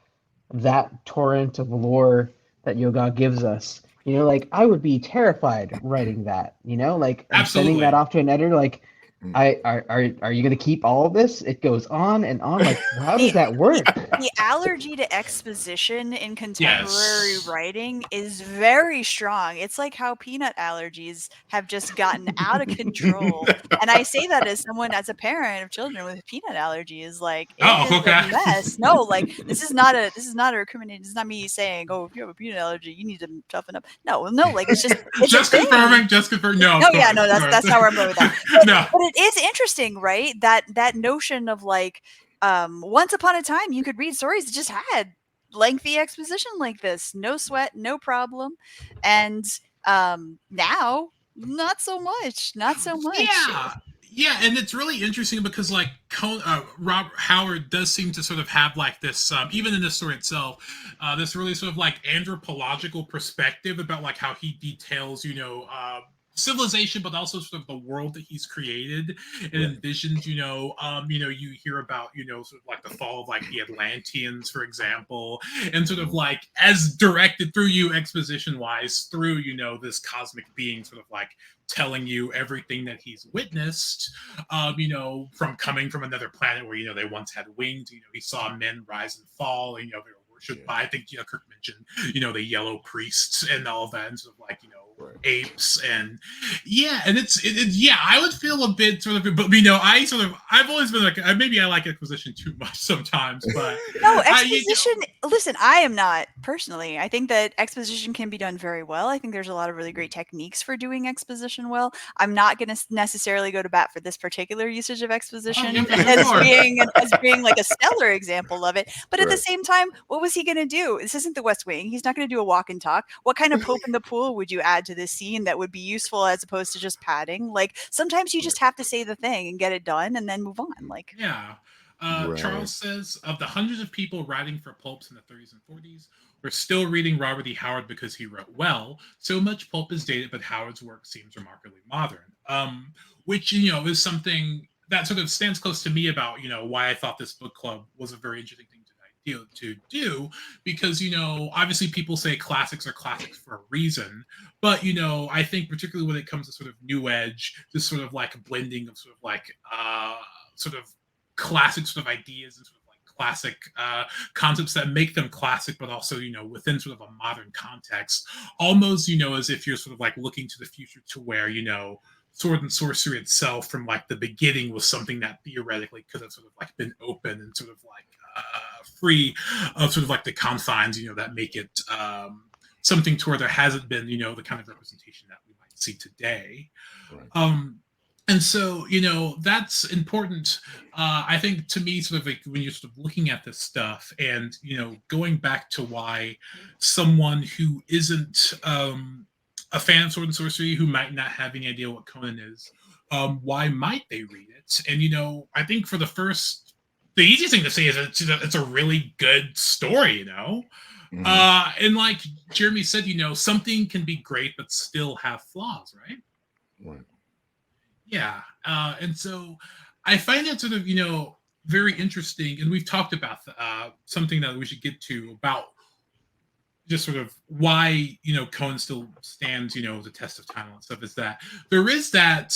that torrent of lore that Yoga gives us. You know, like I would be terrified writing that. You know, like and sending that Absolutely. off to an editor. Like, Mm. are you going to keep all of this? It goes on and on. Like, how does The, that work? the allergy to exposition in contemporary Yes. writing is very strong. It's like how peanut allergies have just gotten out of control. And I say that as someone, as a parent of children with peanut allergies, like it Oh, is okay. a mess. No, like this is not a recrimination. This is not me saying, oh, if you have a peanut allergy, you need to toughen up. No, like it's just it's Just a thing. confirming. Just confirming. No. No, of yeah, course, no, of course. that's how I'm going with that. No. But it is interesting, right? That notion of like, once upon a time you could read stories that just had lengthy exposition like this, no sweat, no problem, and now not so much, not so much. Yeah, and it's really interesting because like Rob Howard does seem to sort of have like this, even in this story itself, this really sort of like anthropological perspective about like how he details, you know, civilization, but also sort of the world that he's created and Right. envisions. You know, you hear about, you know, sort of like the fall of like the Atlanteans, for example, and sort of like as directed through you exposition wise through, you know, this cosmic being sort of like telling you everything that he's witnessed, you know, from coming from another planet where, you know, they once had wings. You know, he saw men rise and fall, and, you know, they were worshipped by, I think, you know, Kirk mentioned, you know, the yellow priests and all of that, and sort of like, you know, Right. apes. And yeah, and yeah, I would feel a bit sort of, but, you know, I've always been like, maybe I like exposition too much sometimes, but No, I, exposition. Listen, I am not personally. I think that exposition can be done very well. I think there's a lot of really great techniques for doing exposition well. I'm not going to necessarily go to bat for this particular usage of exposition as being like a stellar example of it. But at the Right. same time, what was he going to do? This isn't the West Wing. He's not going to do a walk and talk. What kind of Pope in the pool would you add to this scene that would be useful as opposed to just padding? Like sometimes you just have to say the thing and get it done and then move on. Like yeah. Right. Charles says, of the hundreds of people writing for pulps in the 30s and 40s, we're still reading Robert E. Howard because he wrote well. So much pulp is dated, but Howard's work seems remarkably modern. Which, you know, is something that sort of stands close to me about, you know, why I thought this book club was a very interesting thing to do, because, you know, obviously people say classics are classics for a reason, but, you know, I think particularly when it comes to sort of new edge, this sort of like blending of sort of like sort of classic sort of ideas and sort of like classic concepts that make them classic, but also, you know, within sort of a modern context, almost, you know, as if you're sort of like looking to the future to where, you know, sword and sorcery itself from like the beginning was something that theoretically could have sort of like been open and sort of like free of sort of like the confines, that make it something to where there hasn't been, the kind of representation that we might see today. Right. And so, that's important. I think to me, sort of like when you're sort of looking at this stuff and, going back to why someone who isn't a fan of sword and sorcery, who might not have any idea what Conan is, why might they read it? And, I think for the easiest thing to say is it's a really good story, Mhm. And like Jeremy said, something can be great but still have flaws, right? Right. Yeah. And so I find that sort of, very interesting. And we've talked about something that we should get to about just sort of why, Conan still stands, the test of time and stuff, is that there is that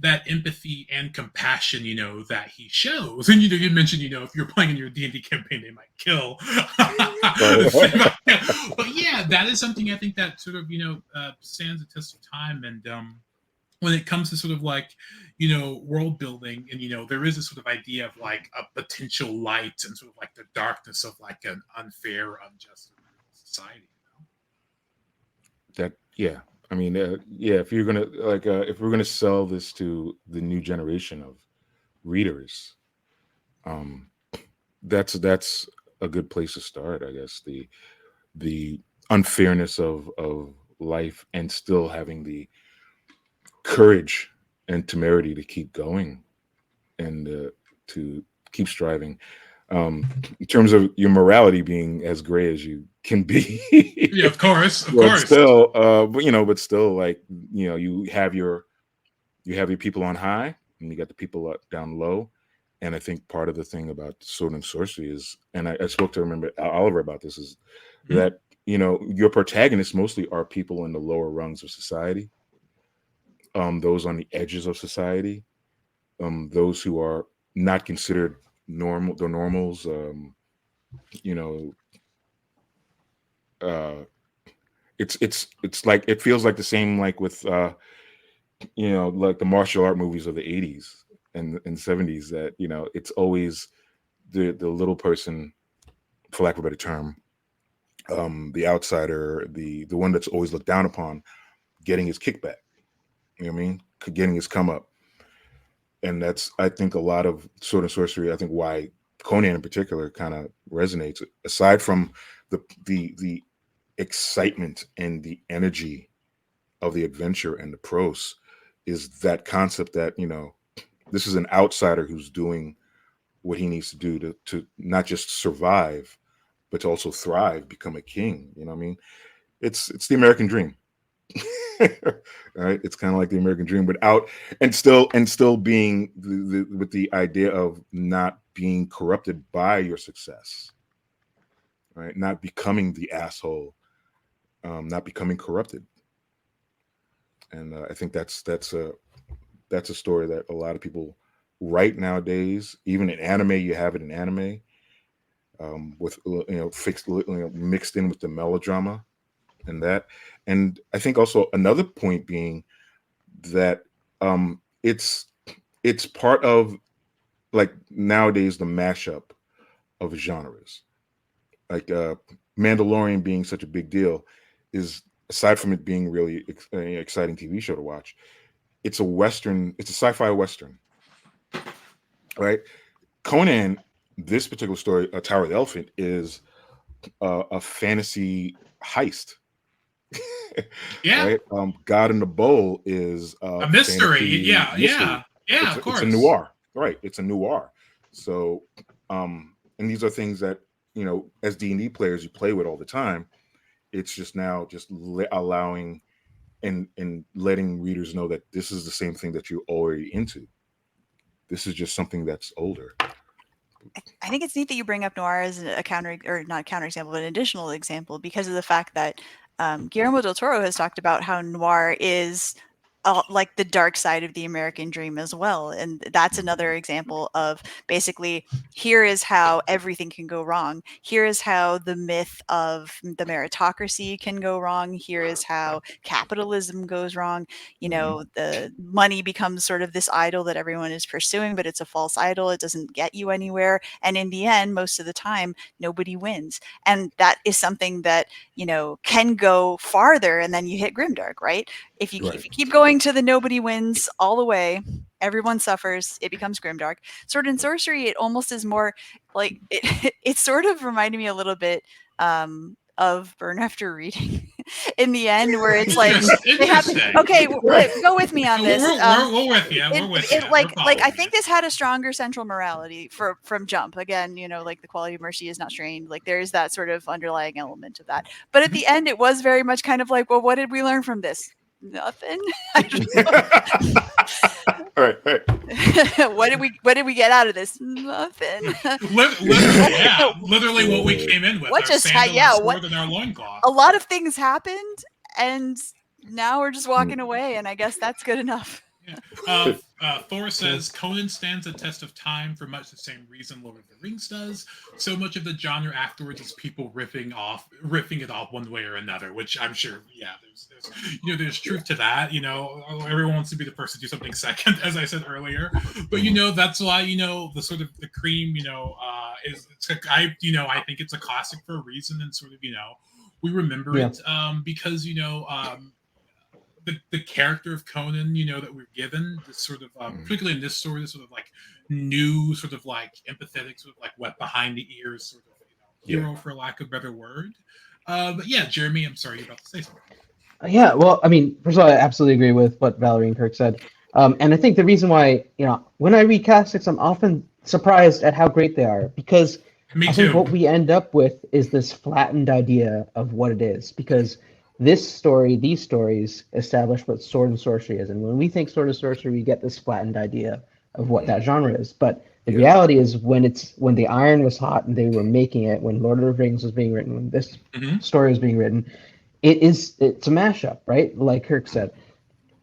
that empathy and compassion, that he shows. And, you mentioned, if you're playing in your D&D campaign, they might kill. But yeah, that is something I think that sort of, stands the test of time. And, when it comes to sort of like, world building, and there is a sort of idea of like a potential light and sort of like the darkness of like an unfair, unjust society. That yeah. I mean, yeah. If you're gonna if we're gonna sell this to the new generation of readers, um, that's a good place to start, I guess. The unfairness of life and still having the courage and temerity to keep going and to keep striving. In terms of your morality being as gray as you can be, Yeah, of course, but still, but still, like you have your people on high, and you got the people down low. And I think part of the thing about sword and sorcery is, and I spoke to remember Oliver about this, is that your protagonists mostly are people in the lower rungs of society, those on the edges of society, those who are not considered the normals, it's like it feels like the same like with like the martial art movies of the 80s and 70s, that it's always the little person, for lack of a better term, the outsider, the one that's always looked down upon, getting his kickback, you know what I mean, getting his come up. And that's, I think, a lot of sword and sorcery, I think why Conan in particular kind of resonates, aside from the excitement and the energy of the adventure and the prose, is that concept that this is an outsider who's doing what he needs to do to not just survive but to also thrive, become a king. You know what I mean? It's the American dream. Right? It's kind of like the American dream, but out and still being with the idea of not being corrupted by your success, right? Not becoming the asshole, not becoming corrupted. And I think that's a story that a lot of people write nowadays. Even in anime, you have it in anime, with mixed in with the melodrama and that. And I think also another point being that it's part of, like, nowadays the mashup of genres, like Mandalorian being such a big deal, is, aside from it being really exciting TV show to watch, it's a sci-fi western, right? Conan, this particular story, Tower of the Elephant, is a fantasy heist. Yeah. Right. God in the Bowl is a mystery. Yeah, mystery. Yeah, of course. It's a noir, right? It's a noir. So, and these are things that as D&D players, you play with all the time. It's just now allowing and letting readers know that this is the same thing that you're already into. This is just something that's older. I think it's neat that you bring up noir as a counter, or not counter example, but an additional example, because of the fact that Guillermo del Toro has talked about how noir is like the dark side of the American dream as well. And that's another example of basically, here is how everything can go wrong. Here is how the myth of the meritocracy can go wrong. Here is how capitalism goes wrong. You know, the money becomes sort of this idol that everyone is pursuing, but it's a false idol. It doesn't get you anywhere. And in the end, most of the time, nobody wins. And that is something that, you know, can go farther, and then you hit grimdark, right? If you keep going to the nobody wins all the way, everyone suffers, it becomes grimdark. Sword and sorcery, it almost is more like it sort of reminded me a little bit of Burn After Reading in the end, where it's like they have okay, go with me on this. We're with you. We're with you. Like I think this had a stronger central morality from jump. Again, you know, like the quality of mercy is not strained. Like there is that sort of underlying element of that. But at the end, it was very much kind of like, well, what did we learn from this? Nothing. All right. What did we get out of this? Nothing. Literally what we came in with. What just sword and our loincloth. A lot of things happened, and now we're just walking away, and I guess that's good enough. Yeah. Thor says Conan stands the test of time for much the same reason Lord of the Rings does. So much of the genre afterwards is people riffing it off one way or another, which I'm sure, there's truth to that. You know, everyone wants to be the first to do something second, as I said earlier. But that's why the sort of the cream, I think it's a classic for a reason, and sort of we remember it because the character of Conan, that we're given, this sort of, particularly in this story, this sort of like new, sort of like empathetic, sort of like wet behind the ears, sort of hero, for lack of a better word. But yeah, Jeremy, I'm sorry, you're about to say something. Yeah, well, I mean, first of all, I absolutely agree with what Valerie and Kirk said. And I think the reason why, when I read classics, I'm often surprised at how great they are, because I think what we end up with is this flattened idea of what it is, because these stories establish what sword and sorcery is. And when we think sword and sorcery, we get this flattened idea of what that genre is. But the reality is when the iron was hot and they were making it, when Lord of the Rings was being written, when this story was being written, it's a mashup, right? Like Kirk said.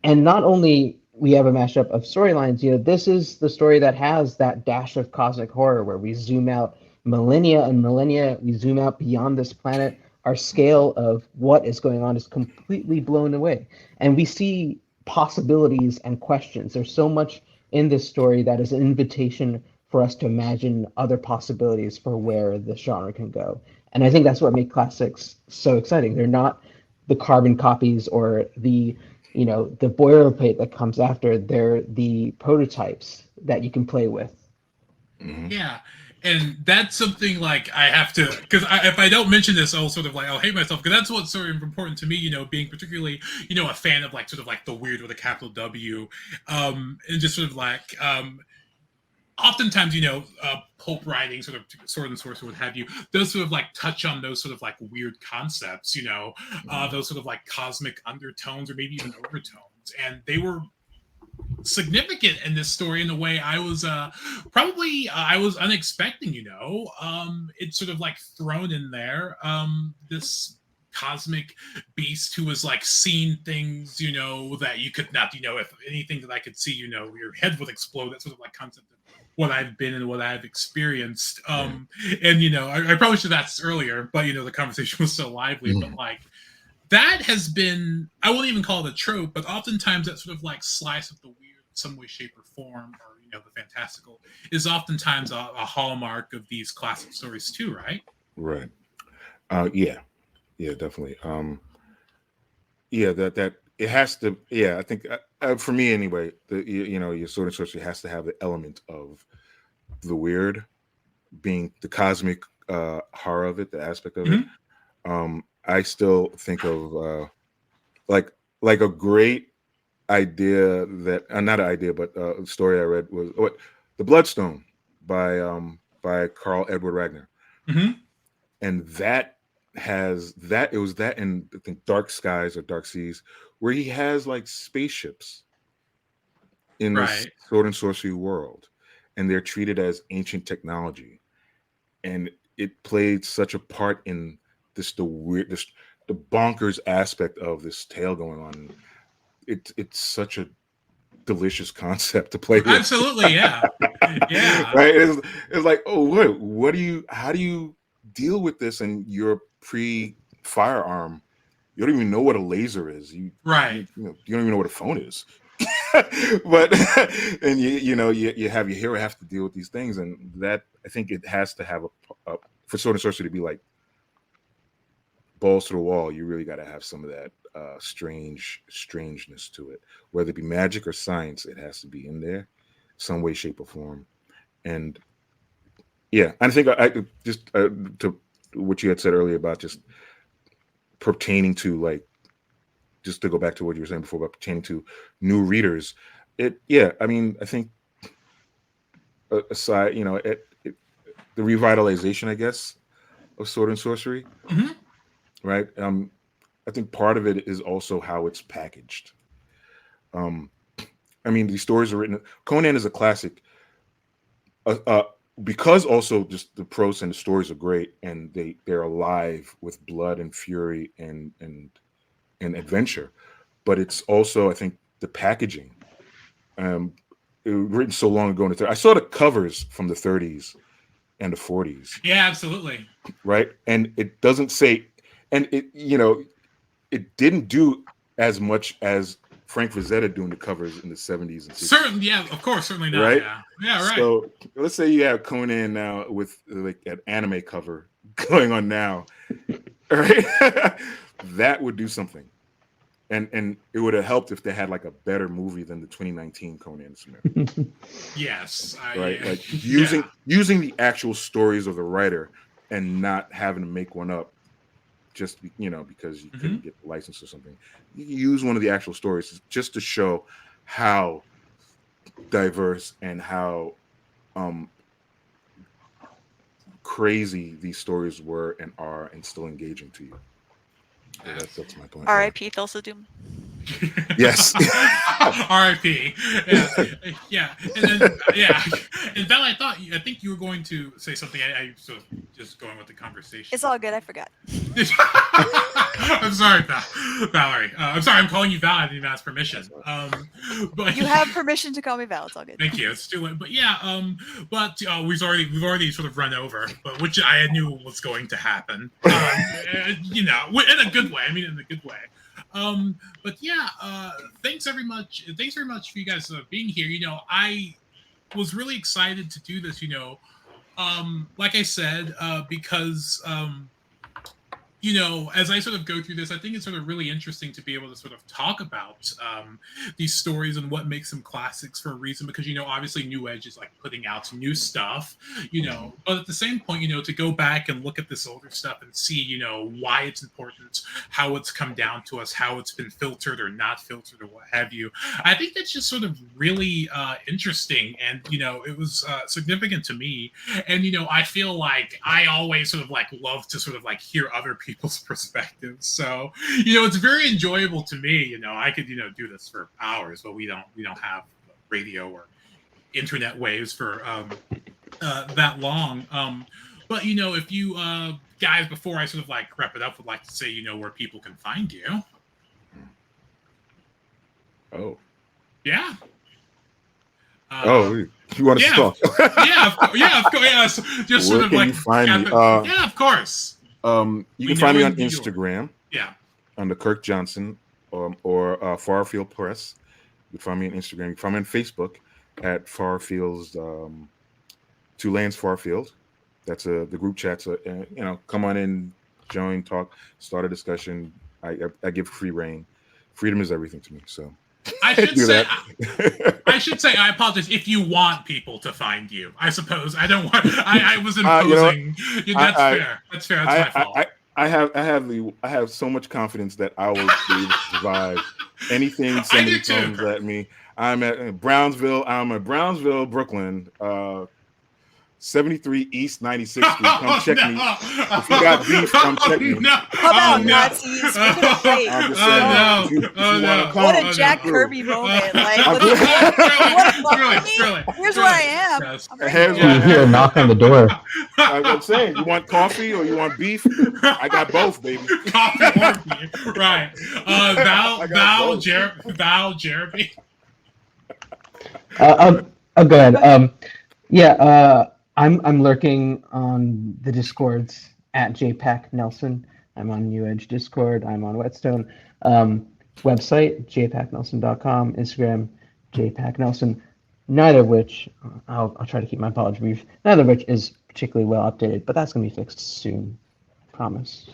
And not only we have a mashup of storylines, this is the story that has that dash of cosmic horror where we zoom out millennia and millennia, we zoom out beyond this planet. Our scale of what is going on is completely blown away. And we see possibilities and questions. There's so much in this story that is an invitation for us to imagine other possibilities for where the genre can go. And I think that's what makes classics so exciting. They're not the carbon copies or the boilerplate that comes after. They're the prototypes that you can play with. Yeah. And that's something like I have to, because if I don't mention this, I'll sort of like, I'll hate myself, because that's what's sort of important to me, being particularly, a fan of like, sort of like the weird with a capital W, and just sort of like, oftentimes, pulp writing, sort of sword and sorcery, what have you, those sort of like touch on those sort of like weird concepts, those sort of like cosmic undertones or maybe even overtones. And they were significant in this story in a way I was I was unexpecting. It's sort of like thrown in there, this cosmic beast who was like seeing things that you could not, if anything that I could see, your head would explode. That sort of like concept of what I've been and what I've experienced. And I probably should have asked earlier, but the conversation was so lively. But like that has been, I won't even call it a trope, but oftentimes that sort of like slice of the weird in some way, shape, or form, or the fantastical, is oftentimes a hallmark of these classic stories too, right? Right. Yeah, definitely. That it has to. Yeah, I think for me anyway, your sword and sorcery has to have the element of the weird, being the cosmic horror of it, the aspect of it. I still think of like a great idea that not an idea, but a story I read was The Bloodstone by Carl Edward Ragnar, and that has that it was that in I think Dark Skies or Dark Seas, where he has like spaceships in this sword and sorcery world, and they're treated as ancient technology, and it played such a part in the bonkers aspect of this tale going on. it's such a delicious concept to play with. Absolutely, yeah. Yeah. Right? It's like, oh, how do you deal with this in your pre-firearm? You don't even know what a laser is. Right. You don't even know what a phone is. But and you have your hero have to deal with these things, and that I think it has to have a for Sword and Sorcery to be like balls to the wall. You really got to have some of that strangeness to it, whether it be magic or science. It has to be in there, some way, shape, or form. And yeah, I think I just to what you had said earlier about just pertaining to, like, just to go back to what you were saying before about pertaining to new readers. I mean, I think aside, the revitalization, I guess, of Sword and Sorcery, Mm-hmm. right? I think part of it is also how it's packaged. I mean, these stories are written. Conan is a classic, because also just the prose and the stories are great, and they're alive with blood and fury and adventure. But it's also, I think, the packaging. It was written so long ago in the 30s. I saw the covers from the 30s and the 40s, Yeah, absolutely. right? And it doesn't say, and it didn't do as much as Frank Frazetta doing the covers in the 70s and 60s. Certainly, yeah, of course, certainly not. Right? Yeah, right. So let's say you have Conan now with like an anime cover going on now, right? That would do something. And it would have helped if they had like a better movie than the 2019 Conan Cimmerian. Yes. Right? Yeah. Like using the actual stories of the writer and not having to make one up just because you couldn't get the license or something. You use one of the actual stories just to show how diverse and how crazy these stories were and are, and still engaging to you. That's my point. R.I.P. Thulsa Doom. Yes. R.I.P. Yeah. And then, and Val, I think you were going to say something. I sort of just going with the conversation. It's all good. I forgot. I'm sorry, Valerie. I'm sorry. I'm calling you Val. I didn't even ask permission. But You have permission to call me Val. It's all good. Thank you. It's too late. But yeah. But we've already sort of run over, but which I knew was going to happen. In a good way. I mean, in a good way. But yeah, thanks very much for you guys being here. I was really excited to do this, like I said, because as I sort of go through this, I think it's sort of really interesting to be able to sort of talk about these stories and what makes them classics for a reason. Because, obviously New Edge is like putting out new stuff, but at the same point, to go back and look at this older stuff and see, why it's important, how it's come down to us, how it's been filtered or not filtered or what have you. I think that's just sort of really interesting. And, it was significant to me. And, I feel like I always sort of like love to sort of like hear other people's perspectives. So, it's very enjoyable to me. I could, do this for hours, but we don't have radio or internet waves for that long. But if you guys, before I sort of like wrap it up, would like to say, where people can find you. Oh. Yeah. You want us to talk? Yeah, of course. Yeah. So just Where sort of can like you find me? yeah, of course. You can find me on Instagram. Yeah. Under Kirk Johnson or Farfield Press. You can find me on Instagram. You can find me on Facebook at Farfield's Tulane's Farfield. That's the group chat. So come on in, join, talk, start a discussion. I give free reign. Freedom is everything to me. So I should say I apologize if you want people to find you. I suppose I don't want. I was imposing. That's fair. That's fair. That's my fault. I have so much confidence that I will be able to survive anything somebody comes at me. I'm at Brownsville, Brooklyn. 73 East 96th Street. Come check me. If you got beef, come check me. No. Come out, no. Nazis. We're gonna fight. I'm just Oh, saying. no. If you Oh, want no. to come, What a Oh, Jack no. Kirby moment. Like, I'm let's just- you wanna fuck Really, with me? really, Here's really. where I am. Yes. I'm right Hands here. You hear a knock on the door. I'm saying, you want coffee or you want beef? I got both, baby. Coffee or beef. Right. I got both. Val, Jeremy. Go ahead. I'm lurking on the Discords at JPAC Nelson. I'm on New Edge Discord. I'm on Whetstone. Website, jpacnelson.com. Instagram, jpacnelson. Neither of which, I'll try to keep my apology brief, neither of which is particularly well updated, but that's going to be fixed soon. Promise.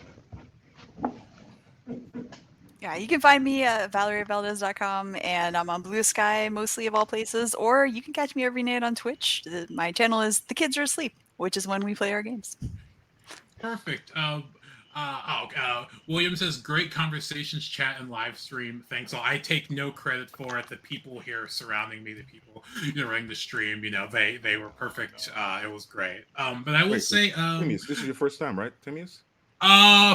Yeah, you can find me at ValerieValdes.com, and I'm on Blue Sky mostly of all places, or you can catch me every night on Twitch. My channel is The Kids Are Asleep, which is when we play our games. Perfect. William says, great conversations, chat, and live stream. Thanks all. I take no credit for it. The people here surrounding me, the people running the stream, they were perfect. It was great. But I will say, Timeaus, this is your first time, right, Timeaus?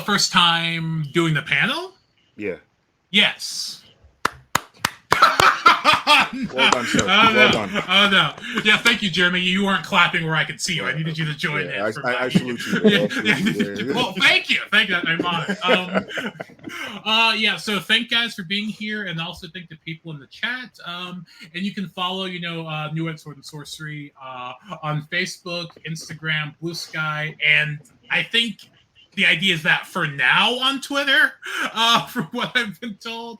First time doing the panel? Yeah. Yes. Well done, sir. Oh, Well no. done. Oh, no. Yeah, thank you, Jeremy. You weren't clapping where I could see you. I needed you to join in. I salute you. Yeah. Well, thank you. Thank you. I'm honored. Yeah, so thank guys for being here, and also thank the people in the chat. And you can follow, New Ed Sword and Sorcery on Facebook, Instagram, Blue Sky, and I think the idea is that for now on Twitter, from what I've been told.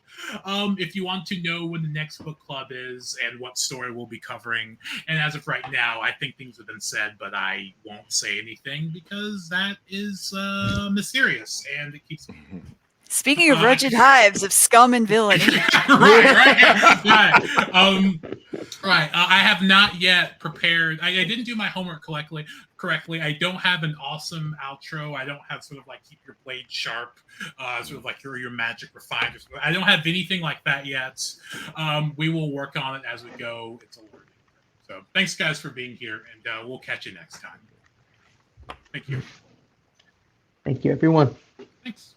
If you want to know when the next book club is and what story we'll be covering. And as of right now, I think things have been said, but I won't say anything because that is mysterious and it keeps... Speaking of wretched hives of scum and villainy. right. Right. I have not yet prepared. I didn't do my homework correctly. I don't have an awesome outro. I don't have sort of like keep your blade sharp, sort of like your magic refined. I don't have anything like that yet. We will work on it as we go. It's a learning. So thanks guys for being here, and we'll catch you next time. Thank you. Thank you, everyone. Thanks.